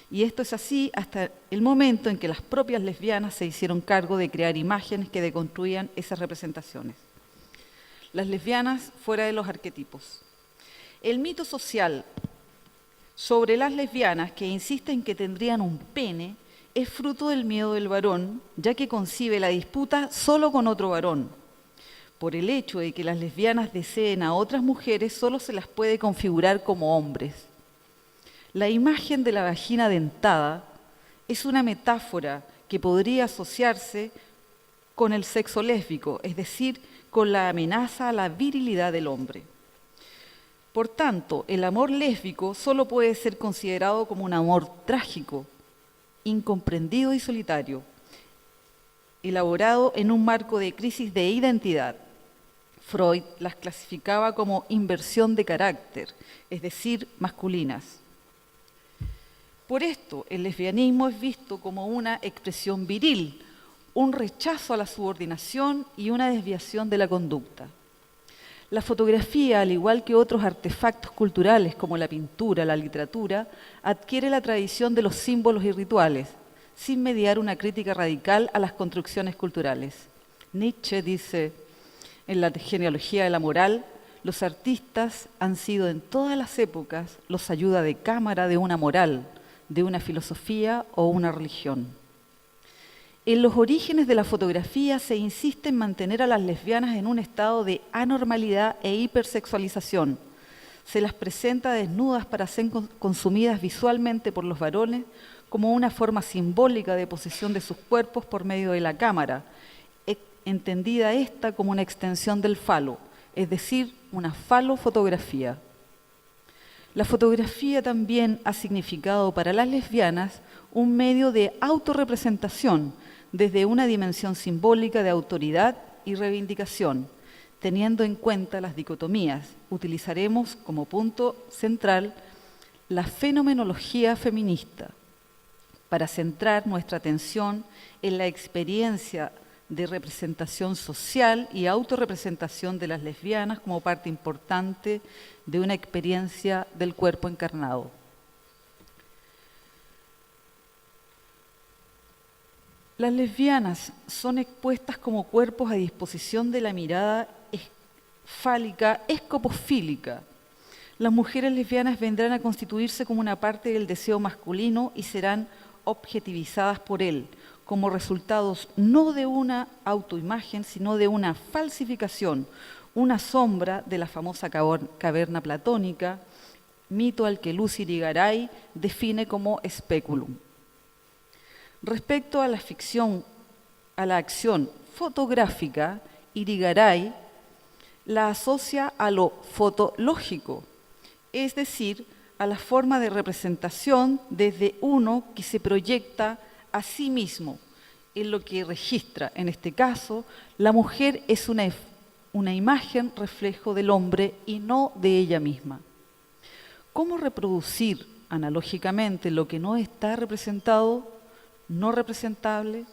Y esto es así hasta el momento en que las propias lesbianas se hicieron cargo de crear imágenes que deconstruían esas representaciones. Las lesbianas fuera de los arquetipos. El mito social sobre las lesbianas, que insiste en que tendrían un pene, es fruto del miedo del varón, ya que concibe la disputa solo con otro varón. Por el hecho de que las lesbianas deseen a otras mujeres, solo se las puede configurar como hombres. La imagen de la vagina dentada es una metáfora que podría asociarse con el sexo lésbico, es decir, con la amenaza a la virilidad del hombre. Por tanto, el amor lésbico solo puede ser considerado como un amor trágico, incomprendido y solitario, elaborado en un marco de crisis de identidad. Freud las clasificaba como inversión de carácter, es decir, masculinas. Por esto, el lesbianismo es visto como una expresión viril, un rechazo a la subordinación y una desviación de la conducta. La fotografía, al igual que otros artefactos culturales como la pintura, la literatura, adquiere la tradición de los símbolos y rituales, sin mediar una crítica radical a las construcciones culturales. Nietzsche dice, en la genealogía de la moral, los artistas han sido en todas las épocas los ayuda de cámara de una moral, de una filosofía o una religión. En los orígenes de la fotografía se insiste en mantener a las lesbianas en un estado de anormalidad e hipersexualización. Se las presenta desnudas para ser consumidas visualmente por los varones como una forma simbólica de posesión de sus cuerpos por medio de la cámara, entendida esta como una extensión del falo, es decir, una falofotografía. La fotografía también ha significado para las lesbianas un medio de autorrepresentación desde una dimensión simbólica de autoridad y reivindicación. Teniendo en cuenta las dicotomías, utilizaremos como punto central la fenomenología feminista para centrar nuestra atención en la experiencia de representación social y autorrepresentación de las lesbianas como parte importante de una experiencia del cuerpo encarnado. Las lesbianas son expuestas como cuerpos a disposición de la mirada fálica escopofílica. Las mujeres lesbianas vendrán a constituirse como una parte del deseo masculino y serán objetivizadas por él, como resultados no de una autoimagen, sino de una falsificación, una sombra de la famosa caverna platónica, mito al que Lucy Irigaray define como speculum. Respecto a la ficción, a la acción fotográfica, Irigaray la asocia a lo fotológico, es decir, a la forma de representación desde uno que se proyecta a sí mismo en lo que registra. En este caso, la mujer es una imagen reflejo del hombre y no de ella misma. ¿Cómo reproducir analógicamente lo que no está representado, no representable?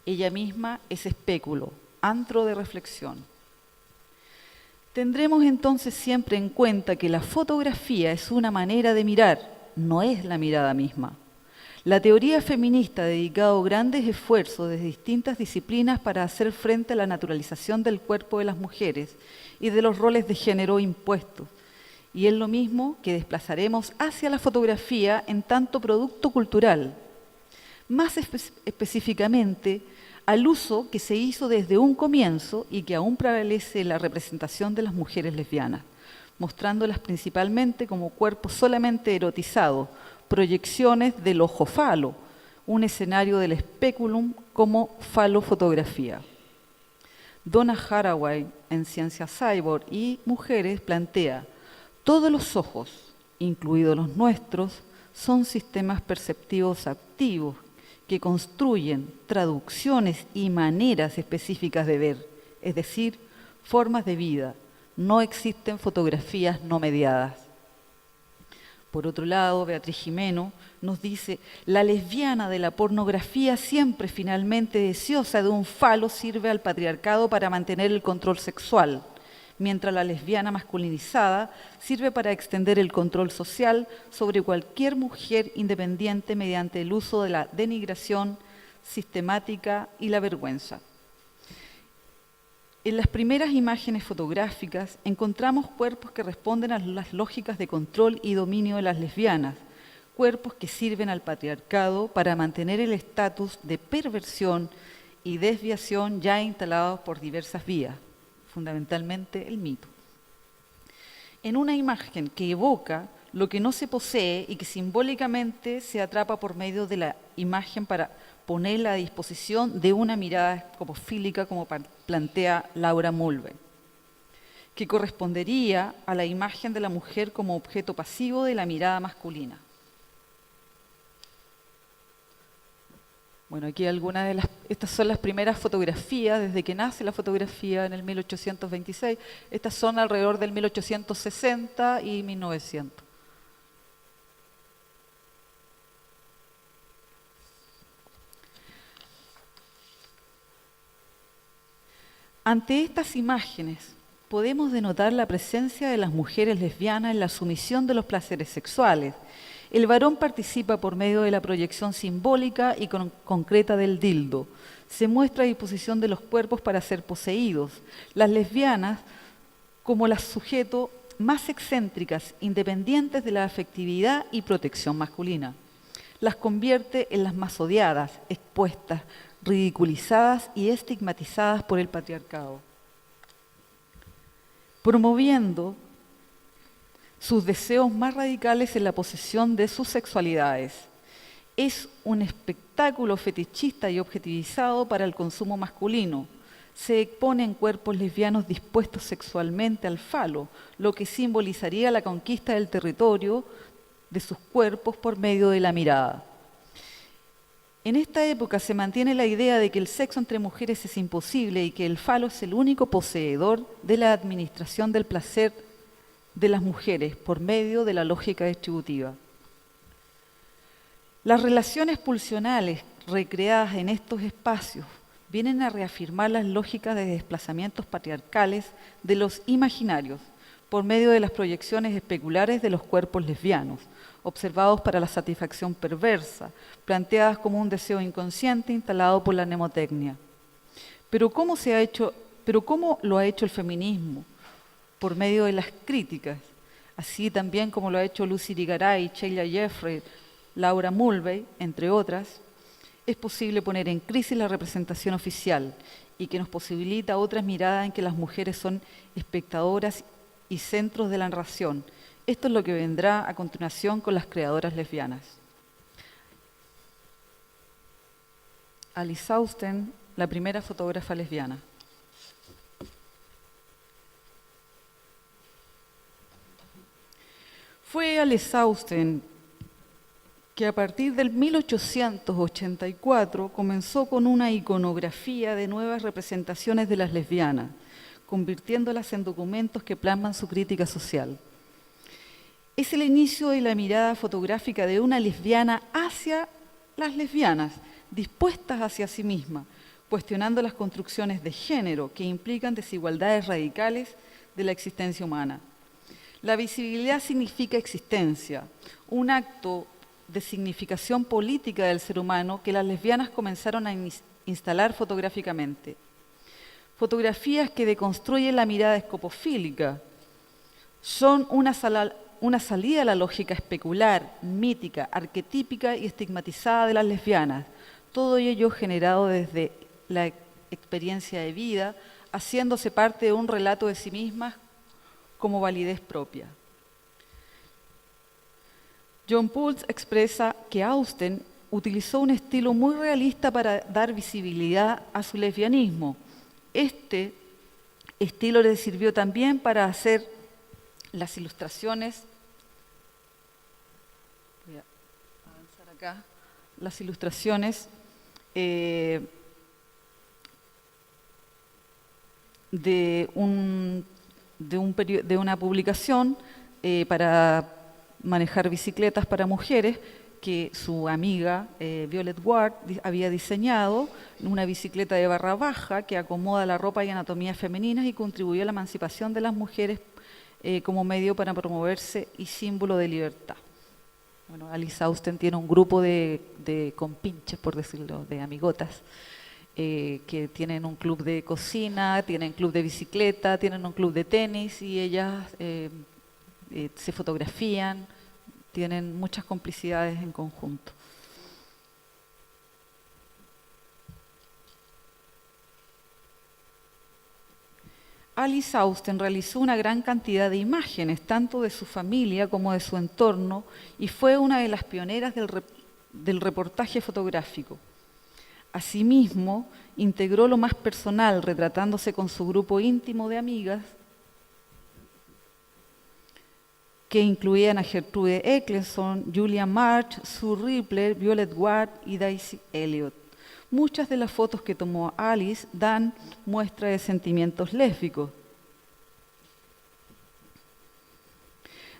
Ella misma es espéculo, antro de reflexión. Tendremos entonces siempre en cuenta que la fotografía es una manera de mirar, no es la mirada misma. La teoría feminista ha dedicado grandes esfuerzos desde distintas disciplinas para hacer frente a la naturalización del cuerpo de las mujeres y de los roles de género impuestos, y es lo mismo que desplazaremos hacia la fotografía en tanto producto cultural. Más específicamente, al uso que se hizo desde un comienzo y que aún prevalece la representación de las mujeres lesbianas, mostrándolas principalmente como cuerpos solamente erotizados, proyecciones del ojo falo, un escenario del speculum como falofotografía. Donna Haraway, en Ciencia Cyborg y Mujeres, plantea: todos los ojos, incluidos los nuestros, son sistemas perceptivos activos que construyen traducciones y maneras específicas de ver, es decir, formas de vida. No existen fotografías no mediadas. Por otro lado, Beatriz Gimeno nos dice: la lesbiana de la pornografía, siempre finalmente deseosa de un falo, sirve al patriarcado para mantener el control sexual, mientras la lesbiana masculinizada sirve para extender el control social sobre cualquier mujer independiente mediante el uso de la denigración sistemática y la vergüenza. En las primeras imágenes fotográficas encontramos cuerpos que responden a las lógicas de control y dominio de las lesbianas, cuerpos que sirven al patriarcado para mantener el estatus de perversión y desviación ya instalados por diversas vías, fundamentalmente el mito. En una imagen que evoca lo que no se posee y que simbólicamente se atrapa por medio de la imagen para ponerla a disposición de una mirada escopofílica, como plantea Laura Mulvey, que correspondería a la imagen de la mujer como objeto pasivo de la mirada masculina. Bueno, aquí estas son las primeras fotografías desde que nace la fotografía en el 1826. Estas son alrededor del 1860 y 1900. Ante estas imágenes podemos denotar la presencia de las mujeres lesbianas en la sumisión de los placeres sexuales. El varón participa por medio de la proyección simbólica y concreta del dildo. Se muestra a disposición de los cuerpos para ser poseídos. Las lesbianas, como las sujetos más excéntricas, independientes de la afectividad y protección masculina, las convierte en las más odiadas, expuestas, ridiculizadas y estigmatizadas por el patriarcado, promoviendo sus deseos más radicales en la posesión de sus sexualidades. Es un espectáculo fetichista y objetivizado para el consumo masculino. Se exponen cuerpos lesbianos dispuestos sexualmente al falo, lo que simbolizaría la conquista del territorio de sus cuerpos por medio de la mirada. En esta época se mantiene la idea de que el sexo entre mujeres es imposible y que el falo es el único poseedor de la administración del placer de las mujeres por medio de la lógica distributiva. Las relaciones pulsionales recreadas en estos espacios vienen a reafirmar las lógicas de desplazamientos patriarcales de los imaginarios por medio de las proyecciones especulares de los cuerpos lesbianos, observados para la satisfacción perversa, planteadas como un deseo inconsciente instalado por la mnemotecnia. Pero ¿cómo lo ha hecho el feminismo? Por medio de las críticas, así también como lo ha hecho Lucy Irigaray, Sheila Jeffrey, Laura Mulvey, entre otras. Es posible poner en crisis la representación oficial y que nos posibilita otras miradas en que las mujeres son espectadoras y centros de la narración. Esto es lo que vendrá a continuación con las creadoras lesbianas. Alice Austen, la primera fotógrafa lesbiana. Fue Alice Austen que a partir del 1884 comenzó con una iconografía de nuevas representaciones de las lesbianas, convirtiéndolas en documentos que plasman su crítica social. Es el inicio de la mirada fotográfica de una lesbiana hacia las lesbianas, dispuestas hacia sí misma, cuestionando las construcciones de género que implican desigualdades radicales de la existencia humana. La visibilidad significa existencia, un acto de significación política del ser humano que las lesbianas comenzaron a instalar fotográficamente. Fotografías que deconstruyen la mirada escopofílica, Son una salida a la lógica especular, mítica, arquetípica y estigmatizada de las lesbianas. Todo ello generado desde la experiencia de vida, haciéndose parte de un relato de sí mismas como validez propia. John Pulse expresa que Austen utilizó un estilo muy realista para dar visibilidad a su lesbianismo. Este estilo le sirvió también para hacer las ilustraciones. Voy a avanzar acá. Las ilustraciones de una publicación para manejar bicicletas para mujeres que su amiga Violet Ward había diseñado, una bicicleta de barra baja que acomoda la ropa y anatomía femeninas y contribuyó a la emancipación de las mujeres como medio para promoverse y símbolo de libertad. Bueno, Alice Austen tiene un grupo de compinches, por decirlo, de amigotas, que tienen un club de cocina, tienen club de bicicleta, tienen un club de tenis y ellas se fotografían, tienen muchas complicidades en conjunto. Alice Austen realizó una gran cantidad de imágenes, tanto de su familia como de su entorno, y fue una de las pioneras del reportaje fotográfico. Asimismo, integró lo más personal, retratándose con su grupo íntimo de amigas, que incluían a Gertrude Eccleston, Julia March, Sue Ripley, Violet Ward y Daisy Elliott. Muchas de las fotos que tomó Alice dan muestra de sentimientos lésbicos.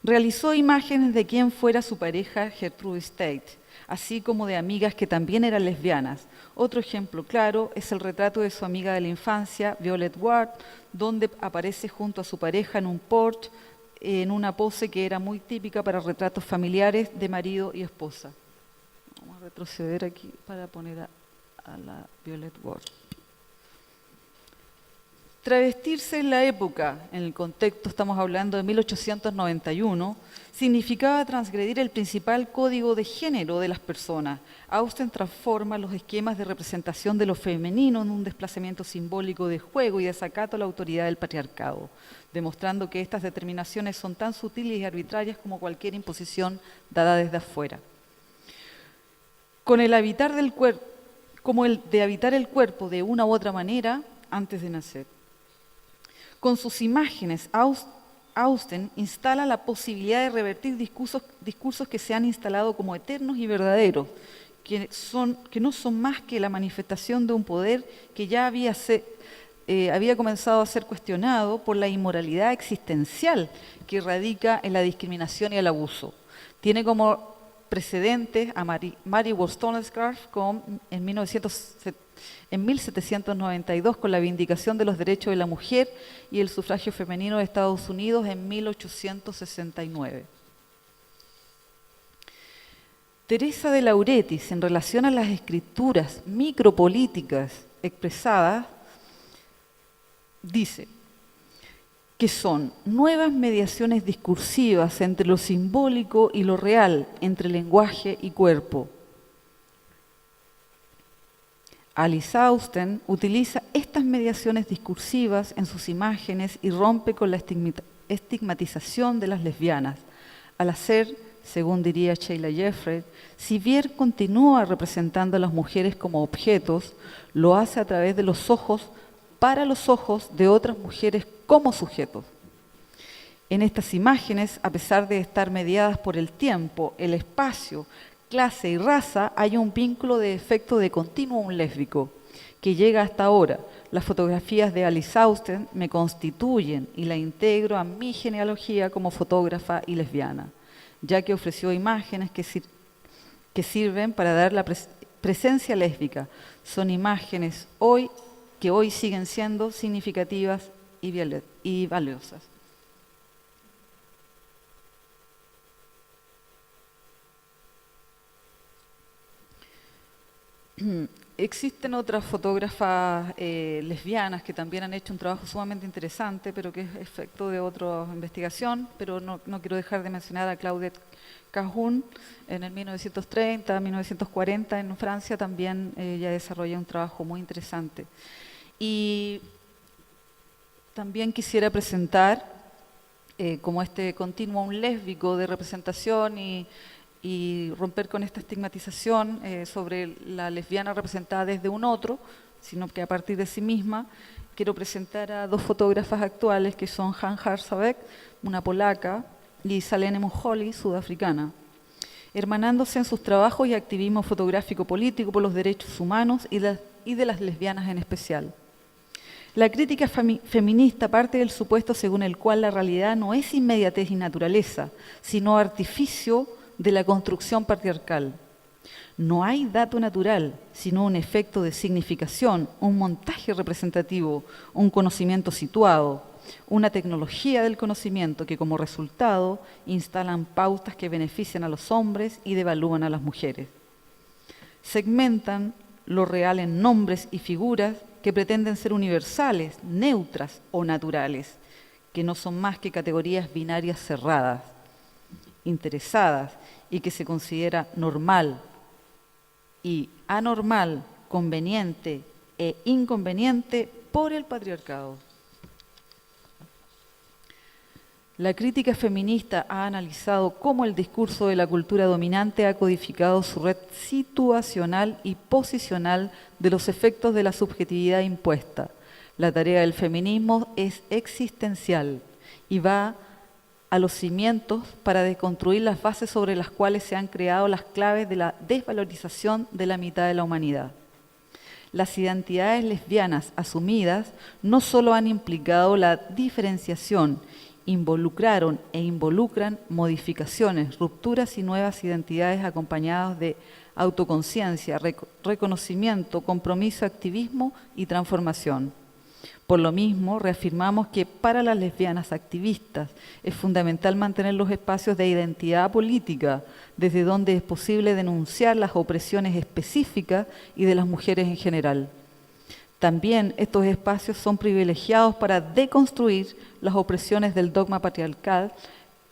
Realizó imágenes de quien fuera su pareja Gertrude State, así como de amigas que también eran lesbianas. Otro ejemplo claro es el retrato de su amiga de la infancia, Violet Ward, donde aparece junto a su pareja en un porche, en una pose que era muy típica para retratos familiares de marido y esposa. Vamos a retroceder aquí para poner a la Violet Ward. Travestirse en la época, en el contexto estamos hablando de 1891, significaba transgredir el principal código de género de las personas. Austen transforma los esquemas de representación de lo femenino en un desplazamiento simbólico de juego y desacato a la autoridad del patriarcado, demostrando que estas determinaciones son tan sutiles y arbitrarias como cualquier imposición dada desde afuera. Con el habitar del cuerpo, como el de habitar el cuerpo de una u otra manera antes de nacer. Con sus imágenes, Austen instala la posibilidad de revertir discursos que se han instalado como eternos y verdaderos, que no son más que la manifestación de un poder que ya había comenzado a ser cuestionado por la inmoralidad existencial que radica en la discriminación y el abuso. Tiene como precedentes a Mary Wollstonecraft en 1792 con la Vindicación de los Derechos de la Mujer y el sufragio femenino de Estados Unidos en 1869. Teresa de Lauretis, en relación a las escrituras micropolíticas expresadas, dice que son nuevas mediaciones discursivas entre lo simbólico y lo real, entre lenguaje y cuerpo. Alice Austen utiliza estas mediaciones discursivas en sus imágenes y rompe con la estigmatización de las lesbianas. Al hacer, según diría Sheila Jeffrey, si bien continúa representando a las mujeres como objetos, lo hace a través de los ojos, para los ojos de otras mujeres como sujetos. En estas imágenes, a pesar de estar mediadas por el tiempo, el espacio, clase y raza, hay un vínculo de efecto de continuum lésbico que llega hasta ahora. Las fotografías de Alice Austen me constituyen y la integro a mi genealogía como fotógrafa y lesbiana, ya que ofreció imágenes que sirven para dar la presencia lésbica. Son imágenes que hoy siguen siendo significativas y valiosas. Existen otras fotógrafas lesbianas que también han hecho un trabajo sumamente interesante, pero que es efecto de otra investigación, pero no quiero dejar de mencionar a Claudette Cahun. En el 1930, 1940 en Francia también ella desarrolla un trabajo muy interesante. Y también quisiera presentar como este continuum lésbico de representación y romper con esta estigmatización sobre la lesbiana representada desde un otro, sino que a partir de sí misma. Quiero presentar a dos fotógrafas actuales que son Han Harsabek, una polaca, y Salene Muholi, sudafricana, hermanándose en sus trabajos y activismo fotográfico político por los derechos humanos y de las lesbianas en especial. La crítica feminista parte del supuesto según el cual la realidad no es inmediatez y naturaleza, sino artificio de la construcción patriarcal. No hay dato natural, sino un efecto de significación, un montaje representativo, un conocimiento situado, una tecnología del conocimiento que como resultado instalan pautas que benefician a los hombres y devalúan a las mujeres. Segmentan lo real en nombres y figuras que pretenden ser universales, neutras o naturales, que no son más que categorías binarias cerradas, interesadas y que se considera normal y anormal, conveniente e inconveniente por el patriarcado. La crítica feminista ha analizado cómo el discurso de la cultura dominante ha codificado su red situacional y posicional de los efectos de la subjetividad impuesta. La tarea del feminismo es existencial y va a los cimientos para deconstruir las bases sobre las cuales se han creado las claves de la desvalorización de la mitad de la humanidad. Las identidades lesbianas asumidas no solo han implicado la diferenciación, involucraron e involucran modificaciones, rupturas y nuevas identidades acompañadas de autoconciencia, reconocimiento, compromiso, activismo y transformación. Por lo mismo, reafirmamos que para las lesbianas activistas es fundamental mantener los espacios de identidad política, desde donde es posible denunciar las opresiones específicas y de las mujeres en general. También estos espacios son privilegiados para deconstruir las opresiones del dogma patriarcal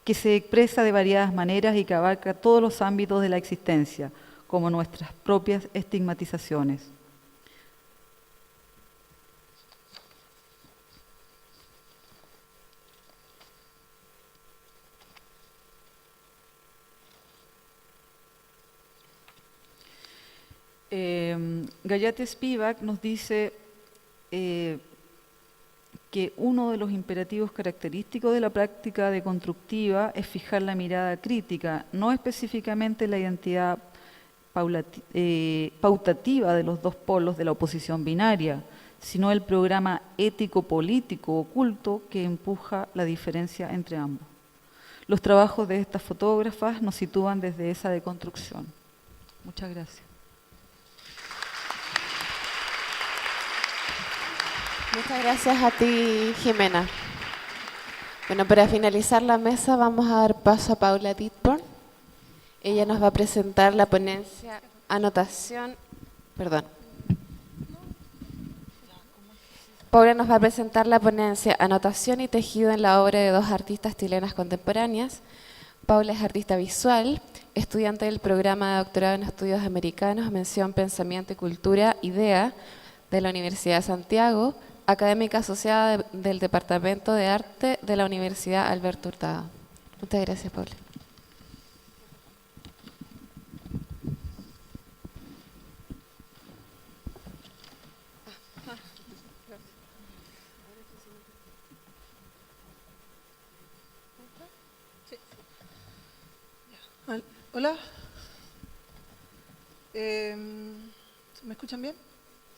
que se expresa de variadas maneras y que abarca todos los ámbitos de la existencia, como nuestras propias estigmatizaciones. Gayatri Spivak nos dice que uno de los imperativos característicos de la práctica deconstructiva es fijar la mirada crítica, no específicamente la identidad pautativa de los dos polos de la oposición binaria, sino el programa ético-político oculto que empuja la diferencia entre ambos. Los trabajos de estas fotógrafas nos sitúan desde esa deconstrucción. Muchas gracias. Muchas gracias a ti, Jimena. Bueno, para finalizar la mesa vamos a dar paso a Paula Ditborn. Ella nos va a presentar la ponencia Paula nos va a presentar la ponencia Anotación y tejido en la obra de dos artistas chilenas contemporáneas. Paula es artista visual, estudiante del programa de doctorado en estudios americanos, mención Pensamiento y Cultura, IDEA, de la Universidad de Santiago, académica asociada del Departamento de Arte de la Universidad Alberto Hurtado. Muchas gracias, Paula. Hola. ¿Me escuchan bien?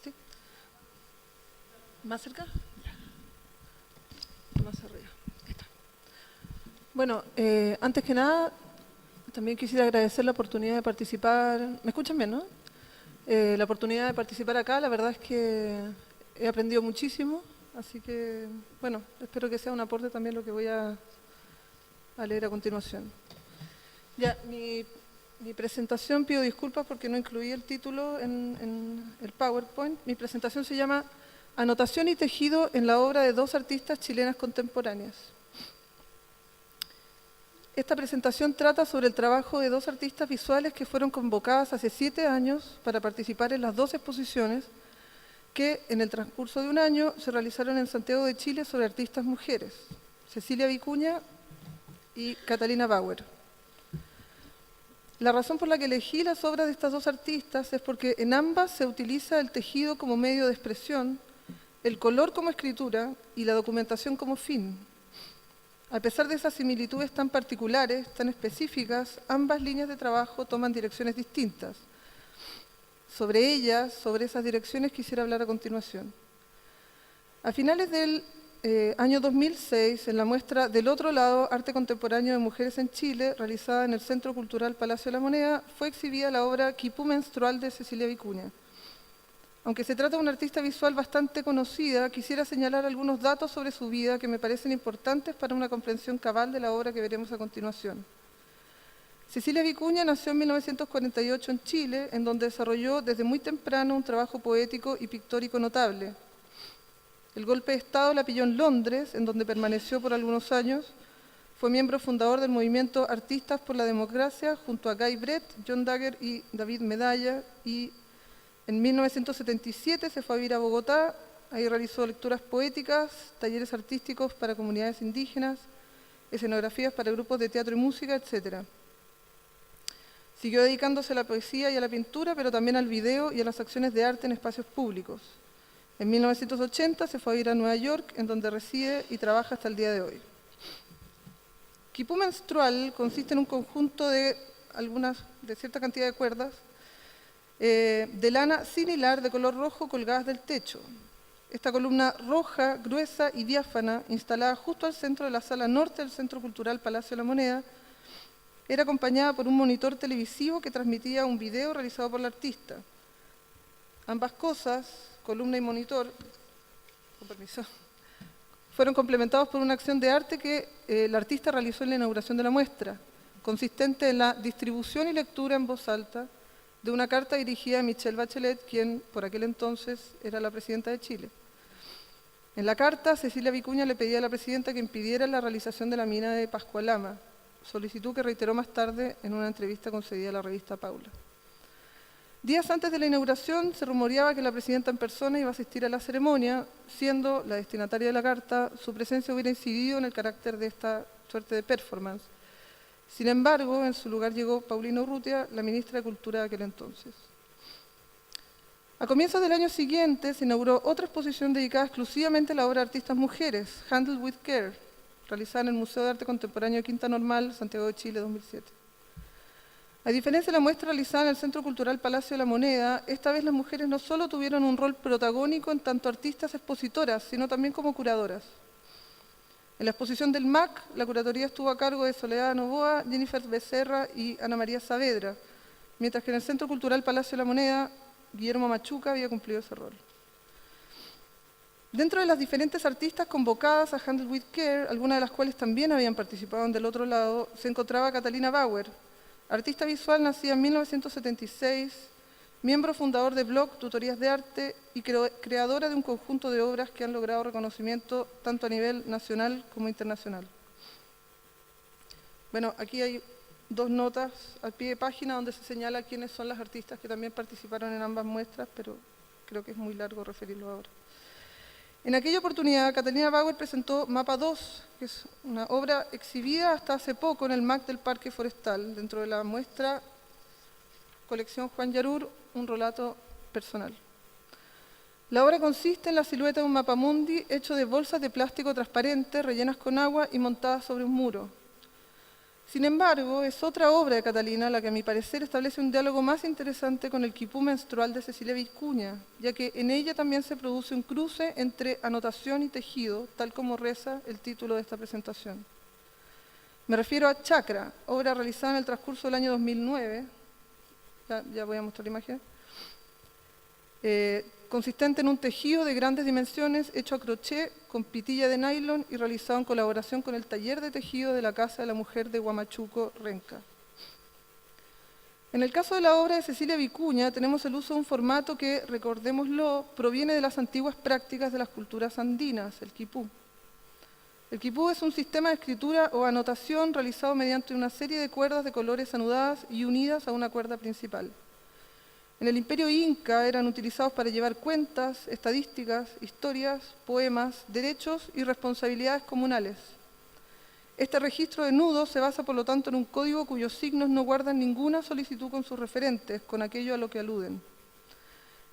¿Sí? ¿Más cerca? Más arriba. Ahí está. Bueno, antes que nada, también quisiera agradecer la oportunidad de participar. ¿Me escuchan bien, no? La oportunidad de participar acá, la verdad es que he aprendido muchísimo, así que, bueno, espero que sea un aporte también lo que voy a leer a continuación. Ya, mi Mi presentación, pido disculpas porque no incluí el título en el PowerPoint. Mi presentación se llama Anotación y tejido en la obra de dos artistas chilenas contemporáneas. Esta presentación trata sobre el trabajo de dos artistas visuales que fueron convocadas hace 7 años para participar en las 2 exposiciones que en el transcurso de un año se realizaron en Santiago de Chile sobre artistas mujeres, Cecilia Vicuña y Catalina Bauer. La razón por la que elegí las obras de estas dos artistas es porque en ambas se utiliza el tejido como medio de expresión, el color como escritura y la documentación como fin. A pesar de esas similitudes tan particulares, tan específicas, ambas líneas de trabajo toman direcciones distintas. Sobre ellas, sobre esas direcciones, quisiera hablar a continuación. A finales del año 2006, en la muestra Del otro lado, Arte Contemporáneo de Mujeres en Chile, realizada en el Centro Cultural Palacio de la Moneda, fue exhibida la obra Quipú Menstrual de Cecilia Vicuña. Aunque se trata de una artista visual bastante conocida, quisiera señalar algunos datos sobre su vida que me parecen importantes para una comprensión cabal de la obra que veremos a continuación. Cecilia Vicuña nació en 1948 en Chile, en donde desarrolló desde muy temprano un trabajo poético y pictórico notable. El golpe de Estado la pilló en Londres, en donde permaneció por algunos años. Fue miembro fundador del movimiento Artistas por la Democracia, junto a Guy Brett, John Dagger y David Medalla, y en 1977 se fue a vivir a Bogotá. Ahí realizó lecturas poéticas, talleres artísticos para comunidades indígenas, escenografías para grupos de teatro y música, etc. Siguió dedicándose a la poesía y a la pintura, pero también al video y a las acciones de arte en espacios públicos. En 1980 se fue a vivir a Nueva York, en donde reside y trabaja hasta el día de hoy. Quipú menstrual consiste en un conjunto de cierta cantidad de cuerdas de lana sin hilar de color rojo colgadas del techo. Esta columna roja, gruesa y diáfana, instalada justo al centro de la sala norte del Centro Cultural Palacio de la Moneda, era acompañada por un monitor televisivo que transmitía un video realizado por la artista. Ambas cosas, columna y monitor, con permiso, fueron complementados por una acción de arte que el artista realizó en la inauguración de la muestra, consistente en la distribución y lectura en voz alta de una carta dirigida a Michelle Bachelet, quien por aquel entonces era la presidenta de Chile. En la carta, Cecilia Vicuña le pedía a la presidenta que impidiera la realización de la mina de Pascualama, solicitud que reiteró más tarde en una entrevista concedida a la revista Paula. Días antes de la inauguración se rumoreaba que la presidenta en persona iba a asistir a la ceremonia, siendo la destinataria de la carta, su presencia hubiera incidido en el carácter de esta suerte de performance. Sin embargo, en su lugar llegó Paulina Urrutia, la ministra de Cultura de aquel entonces. A comienzos del año siguiente se inauguró otra exposición dedicada exclusivamente a la obra de artistas mujeres, Handled with Care, realizada en el Museo de Arte Contemporáneo de Quinta Normal, Santiago de Chile, 2007. A diferencia de la muestra realizada en el Centro Cultural Palacio de la Moneda, esta vez las mujeres no solo tuvieron un rol protagónico en tanto artistas expositoras, sino también como curadoras. En la exposición del MAC, la curatoría estuvo a cargo de Soledad Novoa, Jennifer Becerra y Ana María Saavedra, mientras que en el Centro Cultural Palacio de la Moneda, Guillermo Machuca había cumplido ese rol. Dentro de las diferentes artistas convocadas a Handled with Care, algunas de las cuales también habían participado en Del otro lado, se encontraba Catalina Bauer, artista visual nacida en 1976, miembro fundador de blog Tutorías de Arte y creadora de un conjunto de obras que han logrado reconocimiento tanto a nivel nacional como internacional. Bueno, aquí hay 2 notas al pie de página donde se señala quiénes son las artistas que también participaron en ambas muestras, pero creo que es muy largo referirlo ahora. En aquella oportunidad, Catalina Bauer presentó Mapa 2, que es una obra exhibida hasta hace poco en el MAC del Parque Forestal, dentro de la muestra Colección Juan Yarur, un relato personal. La obra consiste en la silueta de un mapamundi hecho de bolsas de plástico transparente rellenas con agua y montadas sobre un muro. Sin embargo, es otra obra de Catalina la que a mi parecer establece un diálogo más interesante con el quipú menstrual de Cecilia Vicuña, ya que en ella también se produce un cruce entre anotación y tejido, tal como reza el título de esta presentación. Me refiero a Chakra, obra realizada en el transcurso del año 2009, ya voy a mostrar la imagen, consistente en un tejido de grandes dimensiones hecho a crochet con pitilla de nylon y realizado en colaboración con el taller de tejido de la Casa de la Mujer de Huamachuco, Renca. En el caso de la obra de Cecilia Vicuña, tenemos el uso de un formato que, recordémoslo, proviene de las antiguas prácticas de las culturas andinas, el quipú. El quipú es un sistema de escritura o anotación realizado mediante una serie de cuerdas de colores anudadas y unidas a una cuerda principal. En el Imperio Inca eran utilizados para llevar cuentas, estadísticas, historias, poemas, derechos y responsabilidades comunales. Este registro de nudos se basa, por lo tanto, en un código cuyos signos no guardan ninguna solicitud con sus referentes, con aquello a lo que aluden.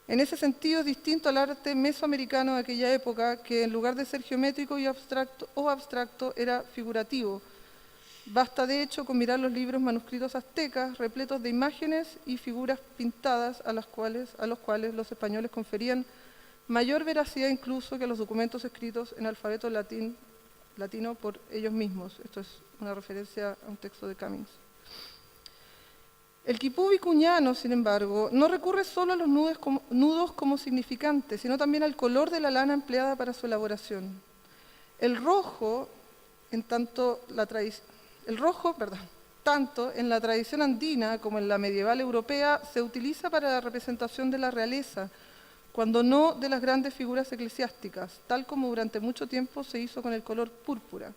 En ese sentido, es distinto al arte mesoamericano de aquella época, que en lugar de ser geométrico y abstracto era figurativo. Basta, de hecho, con mirar los libros manuscritos aztecas, repletos de imágenes y figuras pintadas a los cuales los españoles conferían mayor veracidad incluso que a los documentos escritos en alfabeto latino por ellos mismos. Esto es una referencia a un texto de Cummings. El quipú vicuñano, sin embargo, no recurre solo a los nudos como significantes, sino también al color de la lana empleada para su elaboración. El rojo, tanto en la tradición andina como en la medieval europea, se utiliza para la representación de la realeza, cuando no de las grandes figuras eclesiásticas, tal como durante mucho tiempo se hizo con el color púrpura.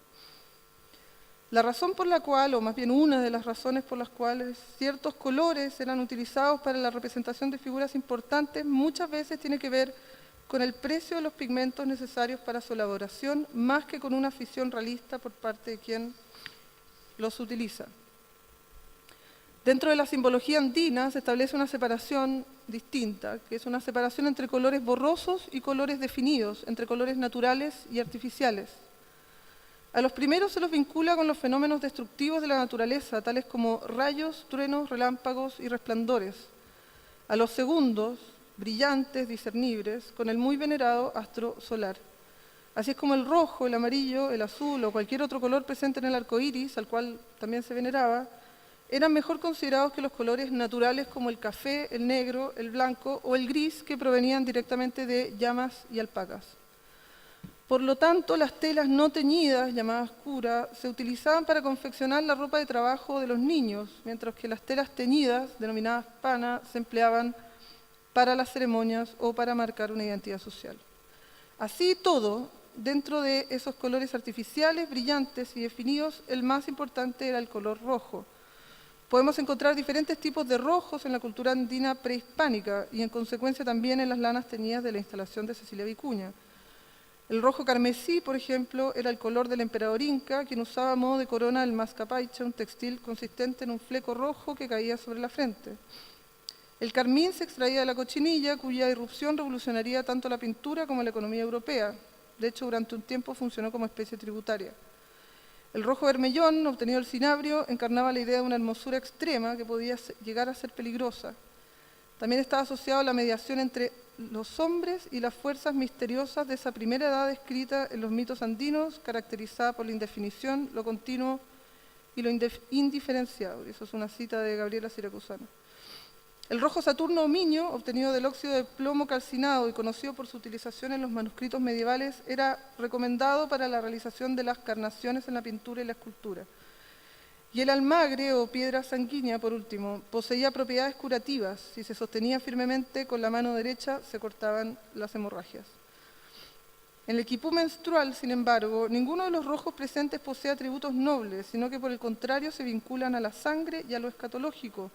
La razón por la cual, o más bien una de las razones por las cuales ciertos colores eran utilizados para la representación de figuras importantes, muchas veces tiene que ver con el precio de los pigmentos necesarios para su elaboración, más que con una afición realista por parte de quien los utiliza. Dentro de la simbología andina se establece una separación distinta, que es una separación entre colores borrosos y colores definidos, entre colores naturales y artificiales. A los primeros se los vincula con los fenómenos destructivos de la naturaleza, tales como rayos, truenos, relámpagos y resplandores. A los segundos, brillantes, discernibles, con el muy venerado astro solar. Así es como el rojo, el amarillo, el azul o cualquier otro color presente en el arco iris, al cual también se veneraba, eran mejor considerados que los colores naturales como el café, el negro, el blanco o el gris, que provenían directamente de llamas y alpacas. Por lo tanto, las telas no teñidas, llamadas cura, se utilizaban para confeccionar la ropa de trabajo de los niños, mientras que las telas teñidas, denominadas pana, se empleaban para las ceremonias o para marcar una identidad social. Así todo, dentro de esos colores artificiales, brillantes y definidos, el más importante era el color rojo. Podemos encontrar diferentes tipos de rojos en la cultura andina prehispánica y en consecuencia también en las lanas teñidas de la instalación de Cecilia Vicuña. El rojo carmesí, por ejemplo, era el color del emperador inca, quien usaba a modo de corona el mascapaicha, un textil consistente en un fleco rojo que caía sobre la frente. El carmín se extraía de la cochinilla, cuya irrupción revolucionaría tanto la pintura como la economía europea. De hecho, durante un tiempo funcionó como especie tributaria. El rojo vermellón, obtenido del cinabrio, encarnaba la idea de una hermosura extrema que podía llegar a ser peligrosa. También estaba asociado a la mediación entre los hombres y las fuerzas misteriosas de esa primera edad descrita en los mitos andinos, caracterizada por la indefinición, lo continuo y lo indiferenciado. Y eso es una cita de Gabriela Siracusano. El rojo Saturno o Miño, obtenido del óxido de plomo calcinado y conocido por su utilización en los manuscritos medievales, era recomendado para la realización de las carnaciones en la pintura y la escultura. Y el almagre o piedra sanguínea, por último, poseía propiedades curativas. Si se sostenía firmemente con la mano derecha, se cortaban las hemorragias. En el quipú menstrual, sin embargo, ninguno de los rojos presentes posee atributos nobles, sino que por el contrario se vinculan a la sangre y a lo escatológico,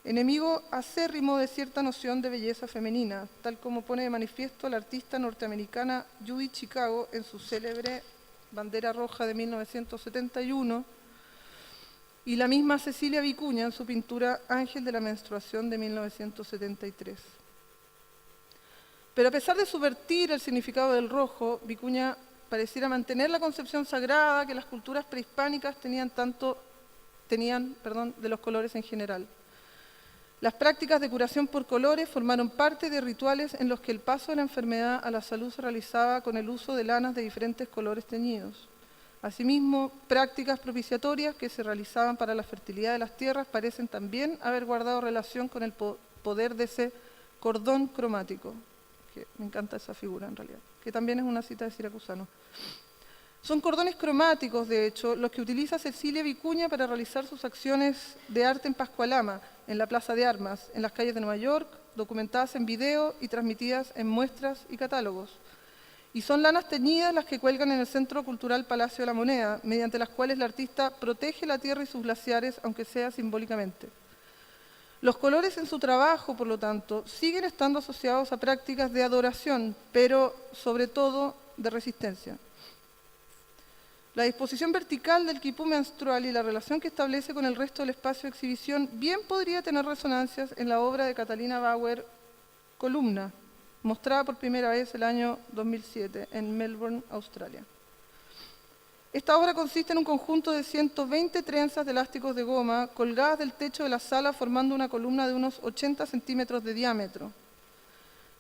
enemigo acérrimo de cierta noción de belleza femenina, tal como pone de manifiesto la artista norteamericana Judy Chicago en su célebre Bandera Roja de 1971, y la misma Cecilia Vicuña en su pintura Ángel de la Menstruación de 1973. Pero a pesar de subvertir el significado del rojo, Vicuña pareciera mantener la concepción sagrada que las culturas prehispánicas tenían de los colores en general. Las prácticas de curación por colores formaron parte de rituales en los que el paso de la enfermedad a la salud se realizaba con el uso de lanas de diferentes colores teñidos. Asimismo, prácticas propiciatorias que se realizaban para la fertilidad de las tierras parecen también haber guardado relación con el poder de ese cordón cromático, que me encanta esa figura en realidad, que también es una cita de Siracusano. Son cordones cromáticos, de hecho, los que utiliza Cecilia Vicuña para realizar sus acciones de arte en Pascualama, en la Plaza de Armas, en las calles de Nueva York, documentadas en video y transmitidas en muestras y catálogos. Y son lanas teñidas las que cuelgan en el Centro Cultural Palacio de la Moneda, mediante las cuales la artista protege la tierra y sus glaciares, aunque sea simbólicamente. Los colores en su trabajo, por lo tanto, siguen estando asociados a prácticas de adoración, pero sobre todo de resistencia. La disposición vertical del quipú menstrual y la relación que establece con el resto del espacio de exhibición bien podría tener resonancias en la obra de Catalina Bauer, Columna, mostrada por primera vez el año 2007 en Melbourne, Australia. Esta obra consiste en un conjunto de 120 trenzas de elásticos de goma colgadas del techo de la sala formando una columna de unos 80 centímetros de diámetro.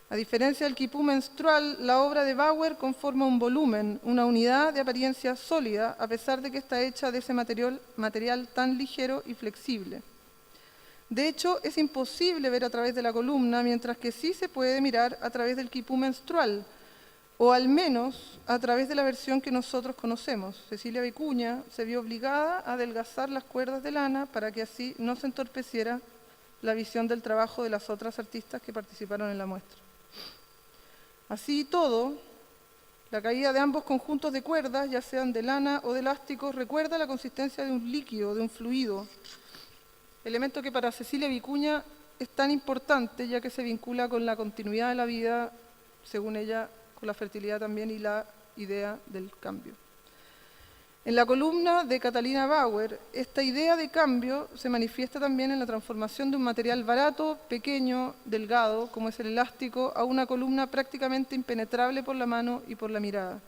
A diferencia del quipú menstrual, la obra de Bauer conforma un volumen, una unidad de apariencia sólida, a pesar de que está hecha de ese material tan ligero y flexible. De hecho, es imposible ver a través de la columna, mientras que sí se puede mirar a través del quipú menstrual, o al menos a través de la versión que nosotros conocemos. Cecilia Vicuña se vio obligada a adelgazar las cuerdas de lana para que así no se entorpeciera la visión del trabajo de las otras artistas que participaron en la muestra. Así y todo, la caída de ambos conjuntos de cuerdas, ya sean de lana o de elásticos, recuerda la consistencia de un líquido, de un fluido, elemento que para Cecilia Vicuña es tan importante ya que se vincula con la continuidad de la vida, según ella, con la fertilidad también y la idea del cambio. En la columna de Catalina Bauer, esta idea de cambio se manifiesta también en la transformación de un material barato, pequeño, delgado, como es el elástico, a una columna prácticamente impenetrable por la mano y por la mirada.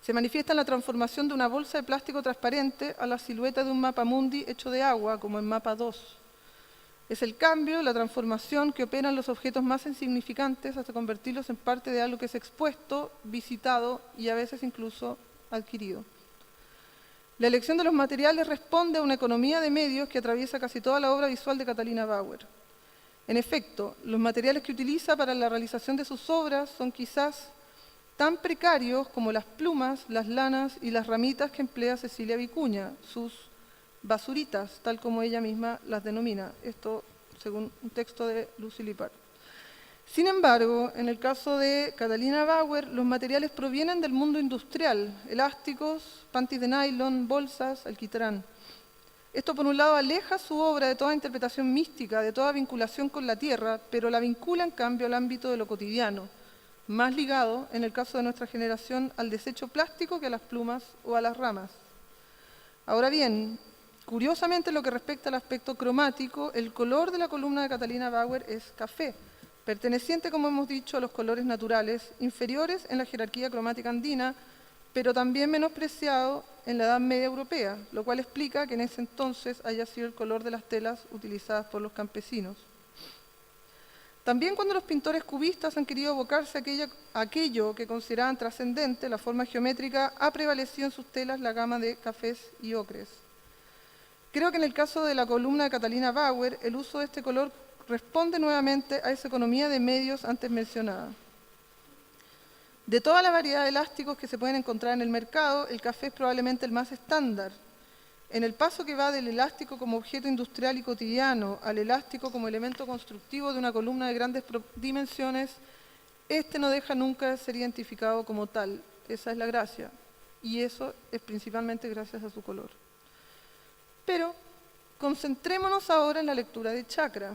Se manifiesta en la transformación de una bolsa de plástico transparente a la silueta de un mapamundi hecho de agua, como en Mapa 2. Es el cambio, la transformación que operan los objetos más insignificantes hasta convertirlos en parte de algo que es expuesto, visitado y a veces incluso adquirido. La elección de los materiales responde a una economía de medios que atraviesa casi toda la obra visual de Catalina Bauer. En efecto, los materiales que utiliza para la realización de sus obras son quizás tan precarios como las plumas, las lanas y las ramitas que emplea Cecilia Vicuña, sus basuritas, tal como ella misma las denomina. Esto según un texto de Lucy Lippard. Sin embargo, en el caso de Catalina Bauer, los materiales provienen del mundo industrial, elásticos, panties de nylon, bolsas, alquitrán. Esto por un lado aleja su obra de toda interpretación mística, de toda vinculación con la tierra, pero la vincula en cambio al ámbito de lo cotidiano, más ligado, en el caso de nuestra generación, al desecho plástico que a las plumas o a las ramas. Ahora bien, curiosamente en lo que respecta al aspecto cromático, el color de la columna de Catalina Bauer es café, perteneciente, como hemos dicho, a los colores naturales, inferiores en la jerarquía cromática andina, pero también menospreciado en la Edad Media europea, lo cual explica que en ese entonces haya sido el color de las telas utilizadas por los campesinos. También cuando los pintores cubistas han querido evocarse aquello que consideraban trascendente, la forma geométrica, ha prevalecido en sus telas la gama de cafés y ocres. Creo que en el caso de la columna de Catalina Bauer, el uso de este color responde nuevamente a esa economía de medios antes mencionada. De toda la variedad de elásticos que se pueden encontrar en el mercado, el café es probablemente el más estándar. En el paso que va del elástico como objeto industrial y cotidiano al elástico como elemento constructivo de una columna de grandes dimensiones, este no deja nunca de ser identificado como tal. Esa es la gracia. Y eso es principalmente gracias a su color. Pero concentrémonos ahora en la lectura de Chakra.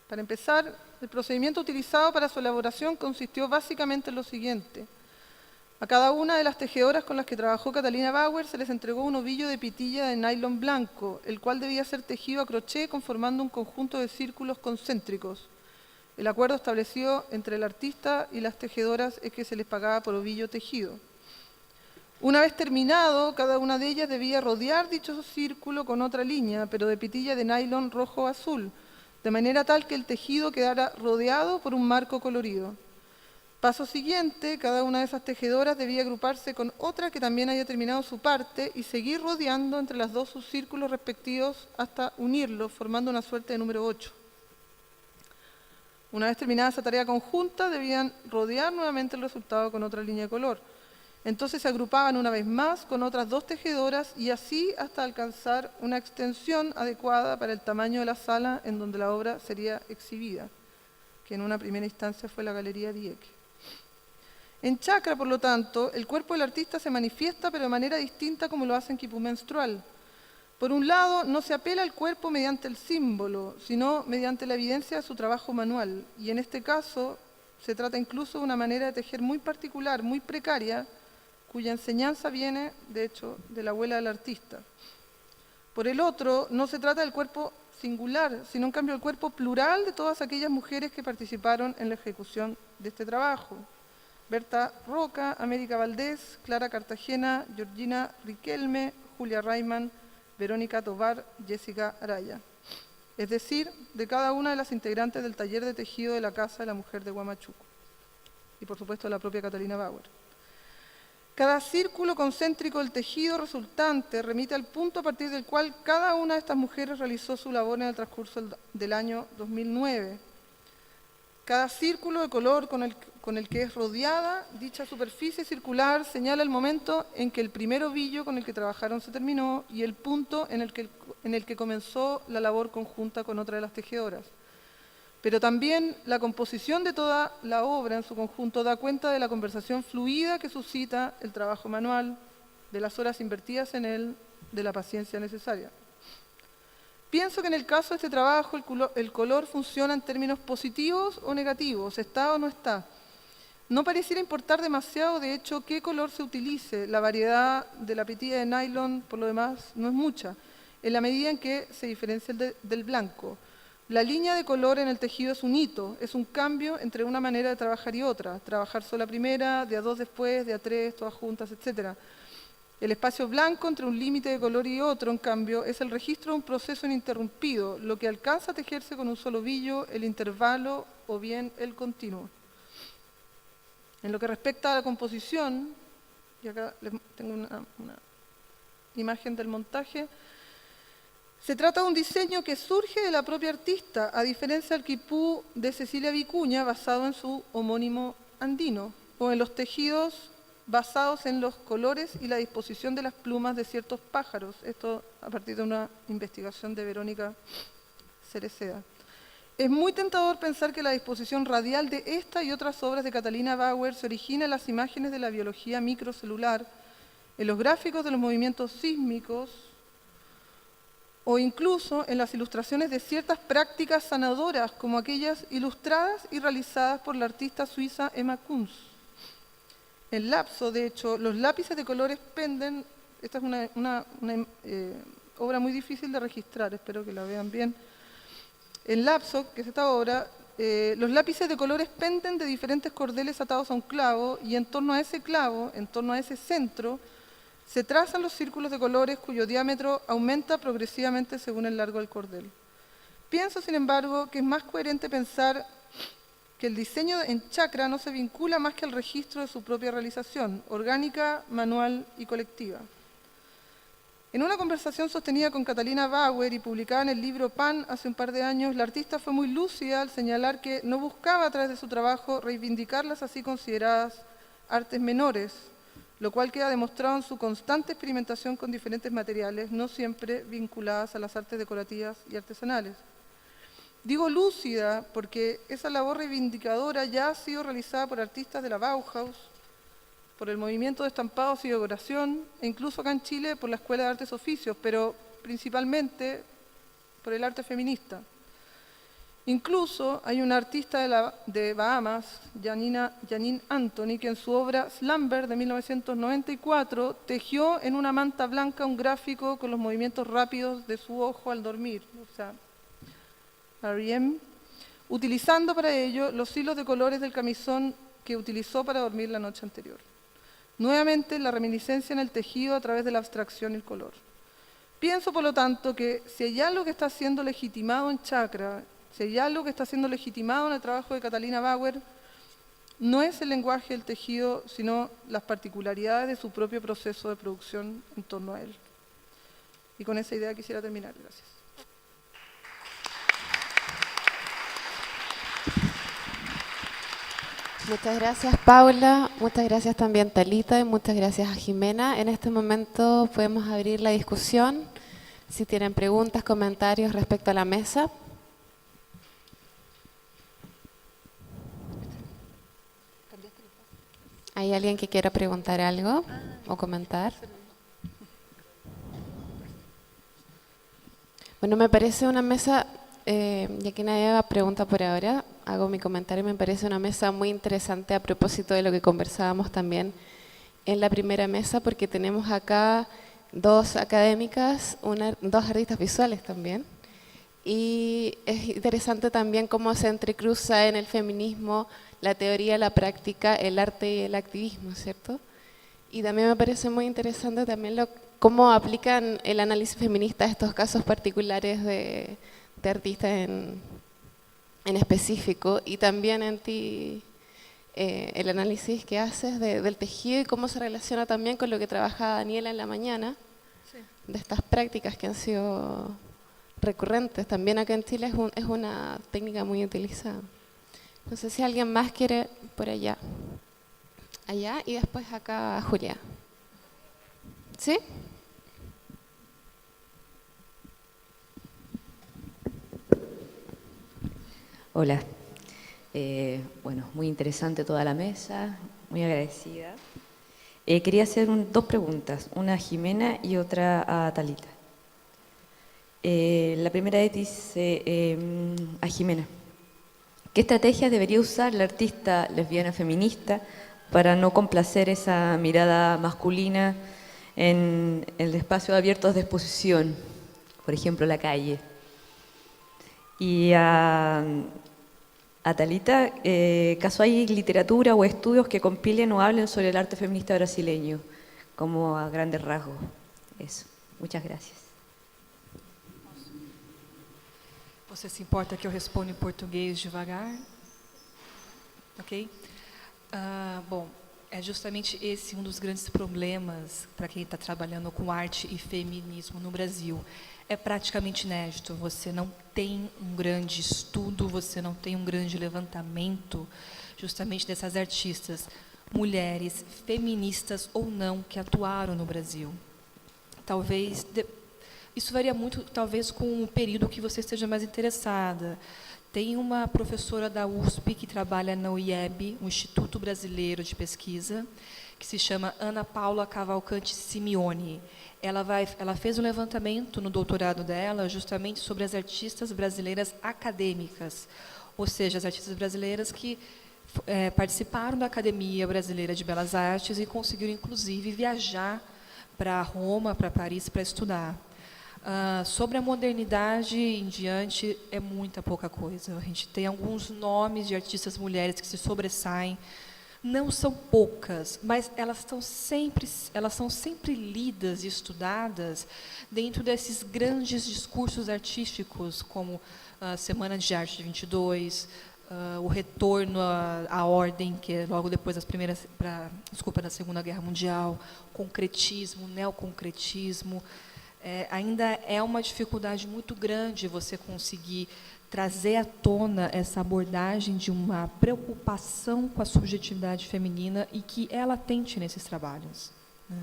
Para empezar, el procedimiento utilizado para su elaboración consistió básicamente en lo siguiente. A cada una de las tejedoras con las que trabajó Catalina Bauer se les entregó un ovillo de pitilla de nylon blanco, el cual debía ser tejido a crochet conformando un conjunto de círculos concéntricos. El acuerdo establecido entre el artista y las tejedoras es que se les pagaba por ovillo tejido. Una vez terminado, cada una de ellas debía rodear dicho círculo con otra línea, pero de pitilla de nylon rojo o azul, de manera tal que el tejido quedara rodeado por un marco colorido. Paso siguiente, cada una de esas tejedoras debía agruparse con otra que también haya terminado su parte y seguir rodeando entre las dos sus círculos respectivos hasta unirlos, formando una suerte de número 8. Una vez terminada esa tarea conjunta, debían rodear nuevamente el resultado con otra línea de color. Entonces se agrupaban una vez más con otras 2 tejedoras y así hasta alcanzar una extensión adecuada para el tamaño de la sala en donde la obra sería exhibida, que en una primera instancia fue la Galería Dieque. En chakra, por lo tanto, el cuerpo del artista se manifiesta pero de manera distinta como lo hace en quipú menstrual. Por un lado, no se apela al cuerpo mediante el símbolo, sino mediante la evidencia de su trabajo manual, y en este caso se trata incluso de una manera de tejer muy particular, muy precaria, cuya enseñanza viene, de hecho, de la abuela del artista. Por el otro, no se trata del cuerpo singular, sino en cambio del cuerpo plural de todas aquellas mujeres que participaron en la ejecución de este trabajo. Berta Roca, América Valdés, Clara Cartagena, Georgina Riquelme, Julia Rayman, Verónica Tovar, Jessica Araya. Es decir, de cada una de las integrantes del taller de tejido de la Casa de la Mujer de Huamachuco. Y por supuesto la propia Catalina Bauer. Cada círculo concéntrico del tejido resultante remite al punto a partir del cual cada una de estas mujeres realizó su labor en el transcurso del año 2009. Cada círculo de color con el que es rodeada dicha superficie circular señala el momento en que el primer ovillo con el que trabajaron se terminó y el punto en el que comenzó la labor conjunta con otra de las tejedoras. Pero también la composición de toda la obra en su conjunto da cuenta de la conversación fluida que suscita el trabajo manual, de las horas invertidas en él, de la paciencia necesaria. Pienso que en el caso de este trabajo el color funciona en términos positivos o negativos, está o no está. No pareciera importar demasiado, de hecho, qué color se utilice. La variedad de la pitilla de nylon, por lo demás, no es mucha, en la medida en que se diferencia del blanco. La línea de color en el tejido es un hito, es un cambio entre una manera de trabajar y otra. Trabajar sola primera, de a 2 después, de a 3, todas juntas, etc. El espacio blanco entre un límite de color y otro, en cambio, es el registro de un proceso ininterrumpido, lo que alcanza a tejerse con un solo ovillo, el intervalo o bien el continuo. En lo que respecta a la composición, y acá les tengo una imagen del montaje, se trata de un diseño que surge de la propia artista, a diferencia del quipú de Cecilia Vicuña, basado en su homónimo andino, o en los tejidos basados en los colores y la disposición de las plumas de ciertos pájaros. Esto a partir de una investigación de Verónica Cereceda. Es muy tentador pensar que la disposición radial de esta y otras obras de Catalina Bauer se origina en las imágenes de la biología microcelular, en los gráficos de los movimientos sísmicos, o incluso en las ilustraciones de ciertas prácticas sanadoras, como aquellas ilustradas y realizadas por la artista suiza Emma Kunz. En Lapso, de hecho, los lápices de colores penden, esta es una obra muy difícil de registrar, espero que la vean bien. En Lapso, que es esta obra, los lápices de colores penden de diferentes cordeles atados a un clavo y en torno a ese clavo, en torno a ese centro, se trazan los círculos de colores cuyo diámetro aumenta progresivamente según el largo del cordel. Pienso, sin embargo, que es más coherente pensar que el diseño en chakra no se vincula más que al registro de su propia realización, orgánica, manual y colectiva. En una conversación sostenida con Catalina Bauer y publicada en el libro Pan hace un par de años, la artista fue muy lúcida al señalar que no buscaba a través de su trabajo reivindicar las así consideradas artes menores, lo cual queda demostrado en su constante experimentación con diferentes materiales, no siempre vinculadas a las artes decorativas y artesanales. Digo lúcida porque esa labor reivindicadora ya ha sido realizada por artistas de la Bauhaus, por el movimiento de estampados y decoración, e incluso acá en Chile por la Escuela de Artes Oficios, pero principalmente por el arte feminista. Incluso hay una artista de Bahamas, Janine Anthony, que en su obra Slumber de 1994 tejió en una manta blanca un gráfico con los movimientos rápidos de su ojo al dormir, o sea, R.E.M., utilizando para ello los hilos de colores del camisón que utilizó para dormir la noche anterior. Nuevamente, la reminiscencia en el tejido a través de la abstracción y el color. Pienso, por lo tanto, que si hay algo que está siendo legitimado en chakra, si hay algo que está siendo legitimado en el trabajo de Catalina Bauer, no es el lenguaje del tejido, sino las particularidades de su propio proceso de producción en torno a él. Y con esa idea quisiera terminar. Gracias. Muchas gracias, Paula. Muchas gracias también, Talita, y muchas gracias a Jimena. En este momento podemos abrir la discusión. Si tienen preguntas, comentarios respecto a la mesa. ¿Hay alguien que quiera preguntar algo o comentar? Bueno, me parece una mesa, ya que nadie haga pregunta por ahora, hago mi comentario, me parece una mesa muy interesante a propósito de lo que conversábamos también en la primera mesa, porque tenemos acá dos académicas, dos artistas visuales también, y es interesante también cómo se entrecruza en el feminismo la teoría, la práctica, el arte y el activismo, ¿cierto? Y también me parece muy interesante también cómo aplican el análisis feminista a estos casos particulares de artistas en específico, y también en ti el análisis que haces del tejido y cómo se relaciona también con lo que trabaja Daniela en la mañana, de estas prácticas que han sido recurrentes. También acá en Chile es una técnica muy utilizada. No sé si alguien más quiere por allá. Allá y después acá Julia. ¿Sí? Hola. Bueno, muy interesante toda la mesa, muy agradecida. Quería hacer dos preguntas, una a Jimena y otra a Talita. La primera dice a Jimena: ¿qué estrategias debería usar la artista lesbiana feminista para no complacer esa mirada masculina en el espacio abierto de exposición, por ejemplo, la calle? Y a Talita, ¿caso hay literatura o estudios que compilen o hablen sobre el arte feminista brasileño, como a grandes rasgos? Eso. Muchas gracias. Você se importa que eu responda em português devagar? Ok? Bom, é justamente esse um dos grandes problemas para quem está trabalhando com arte e feminismo no Brasil. É praticamente inédito, você não tem um grande estudo, você não tem um grande levantamento justamente dessas artistas, mulheres, feministas ou não, que atuaram no Brasil. Talvez, isso varia muito, talvez, com o período que você esteja mais interessada. Tem uma professora da USP que trabalha no IEB, o Instituto Brasileiro de Pesquisa, que se chama Ana Paula Cavalcante Simeone. Ela fez um levantamento no doutorado dela justamente sobre as artistas brasileiras acadêmicas, ou seja, as artistas brasileiras que participaram da Academia Brasileira de Belas Artes e conseguiram, inclusive, viajar para Roma, para Paris, para estudar. Sobre a modernidade em diante, é muita pouca coisa. A gente tem alguns nomes de artistas mulheres que se sobressaem. Não são poucas, mas elas são sempre lidas e estudadas dentro desses grandes discursos artísticos, como a Semana de Arte de 22, o retorno à ordem, que é logo depois da Segunda Guerra Mundial, concretismo, neoconcretismo. Ainda é uma dificuldade muito grande você conseguir trazer à tona essa abordagem de uma preocupação com a subjetividade feminina e que ela tente nesses trabalhos, né?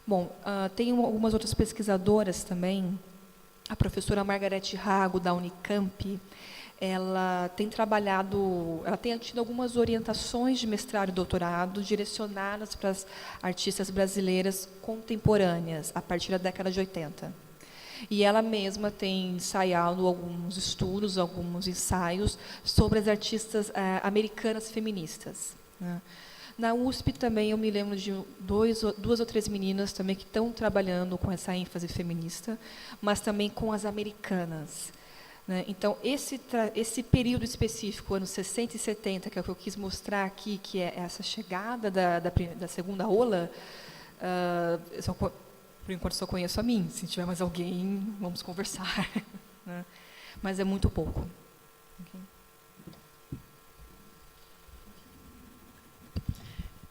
Bom, tem algumas outras pesquisadoras também. A professora Margarete Rago, da Unicamp, ela tem tido algumas orientações de mestrado e doutorado direcionadas para as artistas brasileiras contemporâneas, a partir da década de 80. E ela mesma tem ensaiado alguns estudos, alguns ensaios sobre as artistas americanas feministas, né? Na USP também eu me lembro de duas ou três meninas também que estão trabalhando com essa ênfase feminista, mas também com as americanas, né? Então, esse período específico, anos 60 e 70, que é o que eu quis mostrar aqui, que é essa chegada da segunda ola, por enquanto só conheço a mim. Se tiver mais alguém, vamos conversar, né? Mas é muito pouco. Okay.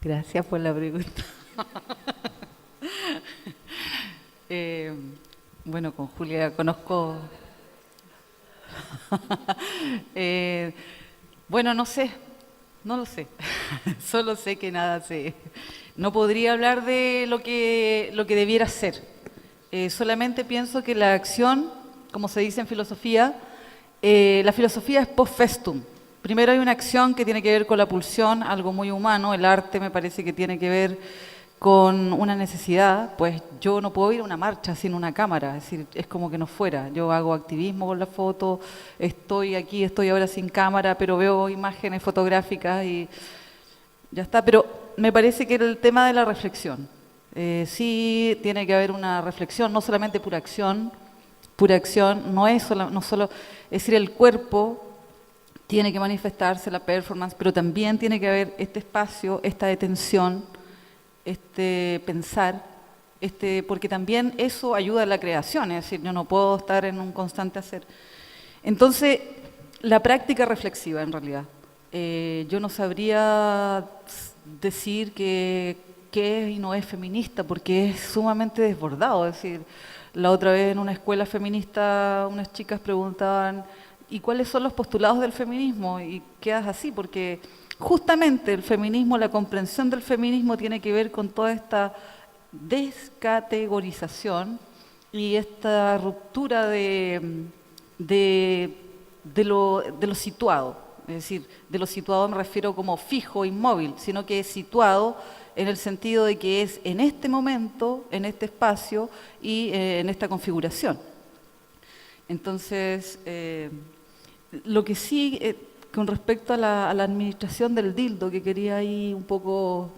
Gracias por la pregunta. Bueno, con Julia conozco... Bueno, no sé, no lo sé. Solo sé que nada sé. No podría hablar de lo que debiera ser. Solamente pienso que la acción, como se dice en filosofía, la filosofía es post festum. Primero hay una acción que tiene que ver con la pulsión, algo muy humano. El arte me parece que tiene que ver con una necesidad. Pues yo no puedo ir a una marcha sin una cámara, es decir, es como que no fuera. Yo hago activismo con la foto, estoy aquí, estoy ahora sin cámara, pero veo imágenes fotográficas y ya está. Pero me parece que el tema de la reflexión, sí tiene que haber una reflexión, no solamente pura acción, no es solo, es decir, el cuerpo tiene que manifestarse, la performance, pero también tiene que haber este espacio, esta detención, este pensar, porque también eso ayuda a la creación, es decir, yo no puedo estar en un constante hacer. Entonces, la práctica reflexiva en realidad. Yo no sabría decir qué es y no es feminista, porque es sumamente desbordado, es decir, la otra vez en una escuela feminista unas chicas preguntaban ¿y cuáles son los postulados del feminismo? Y quedas así, porque justamente el feminismo, la comprensión del feminismo tiene que ver con toda esta descategorización y esta ruptura de lo situado. Es decir, de lo situado me refiero como fijo, inmóvil, sino que es situado en el sentido de que es en este momento, en este espacio y en esta configuración. Entonces, lo que sí, con respecto a la administración del dildo, que quería ir un poco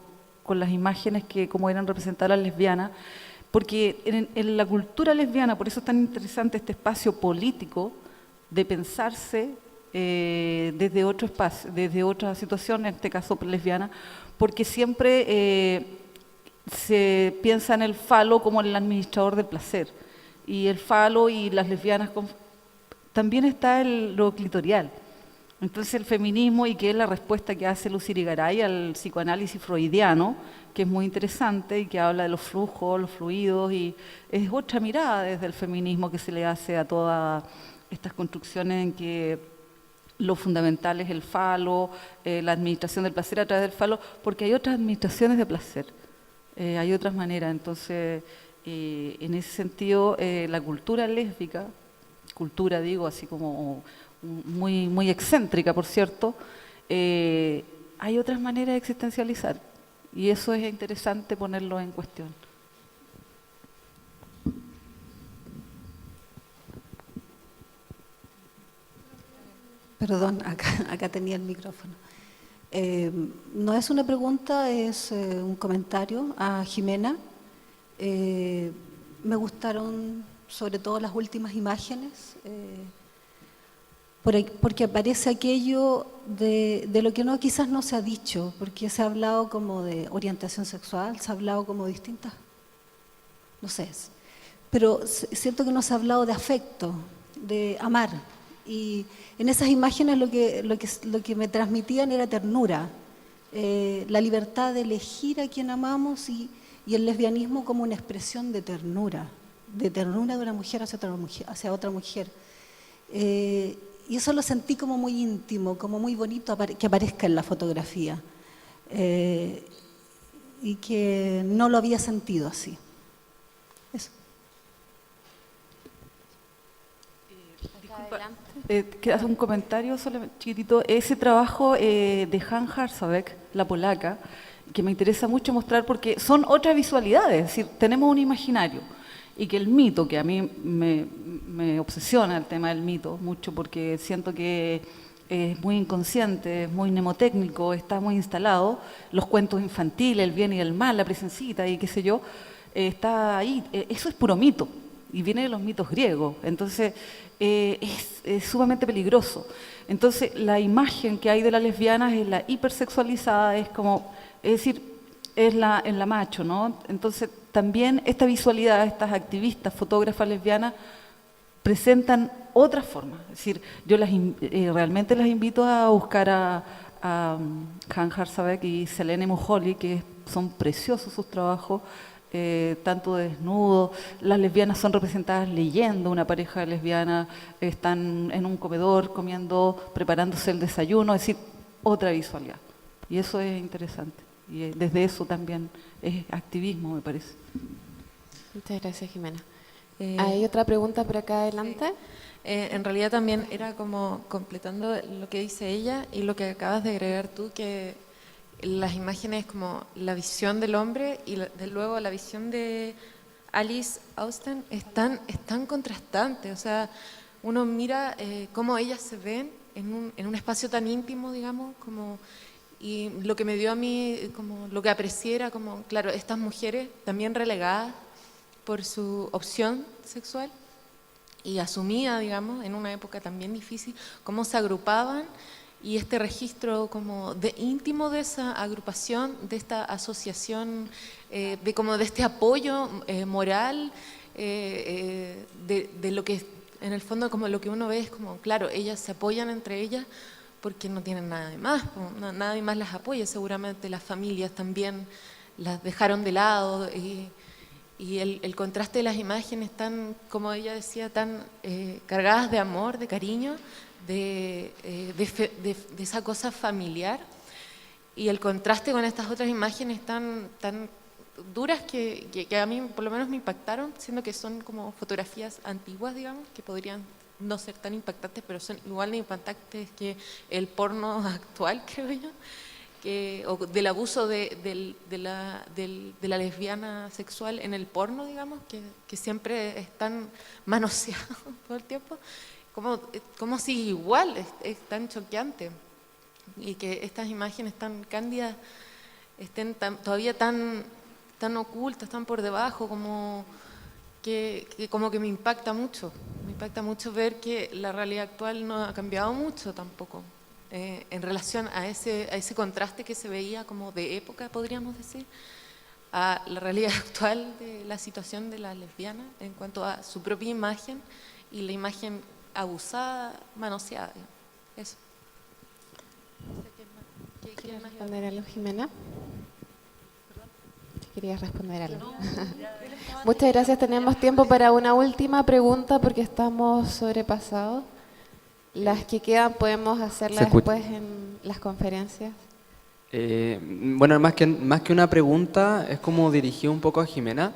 con las imágenes que como eran representadas las lesbianas, porque en la cultura lesbiana, por eso es tan interesante este espacio político de pensarse desde otro espacio, desde otra situación, en este caso lesbiana, porque siempre se piensa en el falo como el administrador del placer, y el falo y las lesbianas también está lo clitorial. Entonces el feminismo, y que es la respuesta que hace Lucy Irigaray al psicoanálisis freudiano, que es muy interesante y que habla de los flujos, los fluidos, y es otra mirada desde el feminismo que se le hace a todas estas construcciones en que lo fundamental es el falo, la administración del placer a través del falo, porque hay otras administraciones de placer, hay otras maneras. Entonces, en ese sentido, la cultura lésbica, cultura digo así como muy, muy excéntrica, por cierto, hay otras maneras de existencializar, y eso es interesante ponerlo en cuestión. Perdón, acá tenía el micrófono. No es una pregunta, es un comentario a Jimena. Me gustaron sobre todo las últimas imágenes, porque aparece aquello de lo que quizás no se ha dicho, porque se ha hablado como de orientación sexual, se ha hablado como de distintas, no sé, pero siento que no se ha hablado de afecto, de amar. Y en esas imágenes lo que me transmitían era ternura, la libertad de elegir a quien amamos y el lesbianismo como una expresión de ternura de una mujer hacia otra mujer. Y eso lo sentí como muy íntimo, como muy bonito que aparezca en la fotografía, y que no lo había sentido así. Eso. Quiero hacer un comentario solamente chiquitito. Ese trabajo de Han Harsabek, la polaca, que me interesa mucho mostrar porque son otras visualidades, es decir, tenemos un imaginario, y que el mito, que a mí me obsesiona el tema del mito mucho porque siento que es muy inconsciente, es muy mnemotécnico, está muy instalado, los cuentos infantiles, el bien y el mal, la presencita y qué sé yo, está ahí, eso es puro mito, y viene de los mitos griegos, entonces es sumamente peligroso. Entonces la imagen que hay de las lesbianas es la hipersexualizada, es decir, es la macho, ¿no? Entonces también esta visualidad, estas activistas, fotógrafas lesbianas, presentan otras formas. Es decir, yo realmente las invito a buscar a Han Harsabek y Selene Mujoly, que son preciosos sus trabajos, tanto de desnudo. Las lesbianas son representadas leyendo, una pareja de lesbianas están en un comedor comiendo, preparándose el desayuno, es decir, otra visualidad. Y eso es interesante. Y desde eso también es activismo, me parece. Muchas gracias, Jimena. ¿Hay otra pregunta por acá adelante? En realidad también era como completando lo que dice ella y lo que acabas de agregar tú, que las imágenes como la visión del hombre y luego la visión de Alice Austen es tan contrastante. O sea, uno mira cómo ellas se ven en un espacio tan íntimo, digamos, como, y lo que me dio a mí, como lo que aprecié era como, claro, estas mujeres también relegadas por su opción sexual y asumida, digamos, en una época también difícil, cómo se agrupaban, y este registro como de íntimo de esa agrupación, de esta asociación, de este apoyo moral, de lo que en el fondo como lo que uno ve es como, claro, ellas se apoyan entre ellas porque no tienen nada de más, nadie más las apoya, seguramente las familias también las dejaron de lado, y el contraste de las imágenes tan, como ella decía, tan cargadas de amor, de cariño, de esa cosa familiar, y el contraste con estas otras imágenes tan duras que a mí por lo menos me impactaron, siendo que son como fotografías antiguas, digamos, que podrían no ser tan impactantes, pero son igual de impactantes que el porno actual, creo yo. O del abuso de la lesbiana sexual en el porno, digamos, que siempre es tan manoseado todo el tiempo, como si igual es tan choqueante, y que estas imágenes tan cándidas estén todavía tan ocultas, tan por debajo, como que me impacta mucho. Me impacta mucho ver que la realidad actual no ha cambiado mucho tampoco. En relación a ese contraste que se veía como de época, podríamos decir, a la realidad actual de la situación de la lesbiana en cuanto a su propia imagen y la imagen abusada, manoseada. Eso. ¿Quieres responder algo, Jimena? ¿Querías responder algo? Muchas gracias. Tenemos tiempo para una última pregunta porque estamos sobrepasados. Las que quedan podemos hacerlas después en las conferencias. Bueno, más que una pregunta, es como dirigir un poco a Jimena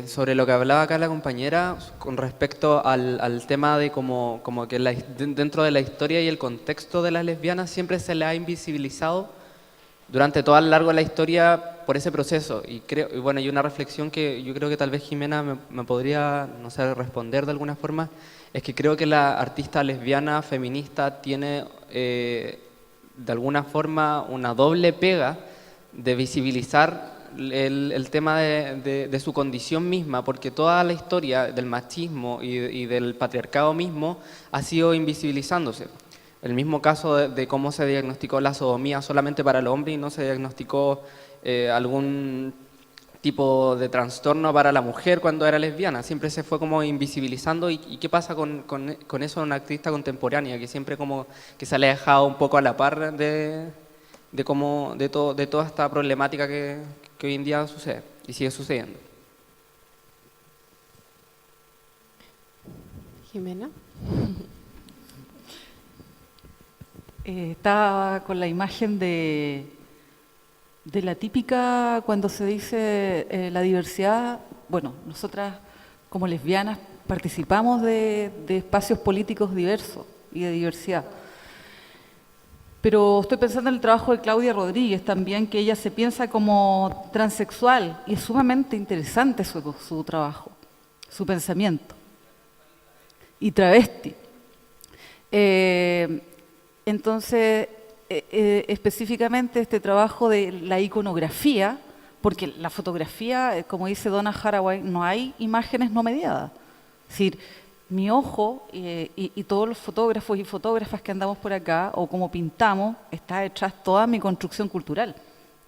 sobre lo que hablaba acá la compañera con respecto al tema de como que dentro de la historia y el contexto de las lesbianas siempre se le ha invisibilizado durante todo a lo largo de la historia por ese proceso. Y bueno, hay una reflexión que yo creo que tal vez Jimena me podría, no sé, responder de alguna forma. Es que creo que la artista lesbiana feminista tiene de alguna forma una doble pega de visibilizar el tema de su condición misma, porque toda la historia del machismo y del patriarcado mismo ha sido invisibilizándose. El mismo caso de cómo se diagnosticó la sodomía solamente para el hombre y no se diagnosticó algún tipo de trastorno para la mujer cuando era lesbiana. Siempre se fue como invisibilizando. ¿Y qué pasa con eso en una artista contemporánea? Que siempre como que se le ha dejado un poco a la par de toda esta problemática que hoy en día sucede y sigue sucediendo. Jimena. Estaba con la imagen de la típica, cuando se dice la diversidad. Bueno, nosotras como lesbianas participamos de espacios políticos diversos y de diversidad. Pero estoy pensando en el trabajo de Claudia Rodríguez también, que ella se piensa como transexual, y es sumamente interesante su trabajo, su pensamiento. Y travesti. Entonces, específicamente este trabajo de la iconografía, porque la fotografía, como dice Donna Haraway, no hay imágenes no mediadas. Es decir, mi ojo y todos los fotógrafos y fotógrafas que andamos por acá, o como pintamos, está detrás toda mi construcción cultural.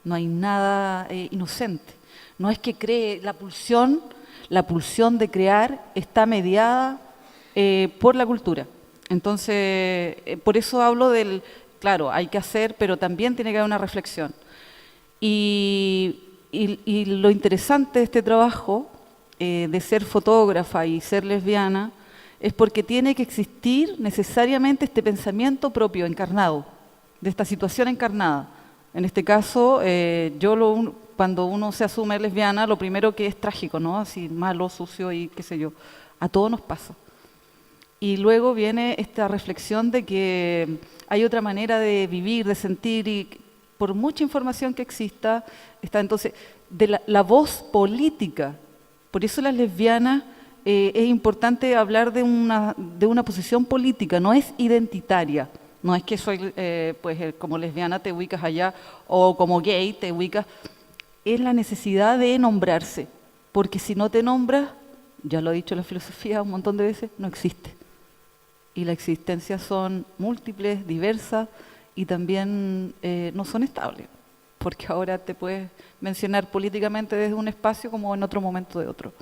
No hay nada inocente. No es que cree la pulsión de crear está mediada por la cultura. Entonces, por eso hablo del, claro, hay que hacer, pero también tiene que haber una reflexión. Y lo interesante de este trabajo, de ser fotógrafa y ser lesbiana, es porque tiene que existir necesariamente este pensamiento propio, encarnado, de esta situación encarnada. En este caso, cuando uno se asume lesbiana, lo primero que es trágico, ¿no? Así malo, sucio y qué sé yo. A todos nos pasa. Y luego viene esta reflexión de que hay otra manera de vivir, de sentir, y por mucha información que exista, está entonces de la voz política. Por eso las lesbianas es importante hablar de una posición política, no es identitaria. No es que soy, como lesbiana te ubicas allá, o como gay te ubicas. Es la necesidad de nombrarse, porque si no te nombras, ya lo ha dicho la filosofía un montón de veces, no existe. Y las existencias son múltiples, diversas, y también no son estables, porque ahora te puedes mencionar políticamente desde un espacio como en otro momento de otro.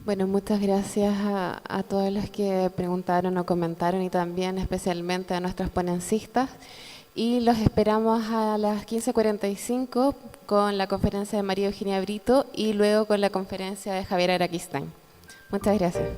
Bueno, muchas gracias a todos los que preguntaron o comentaron y también especialmente a nuestros ponencistas. Y los esperamos a las 15:45 con la conferencia de María Eugenia Brito y luego con la conferencia de Javier Araquistán. Muchas gracias.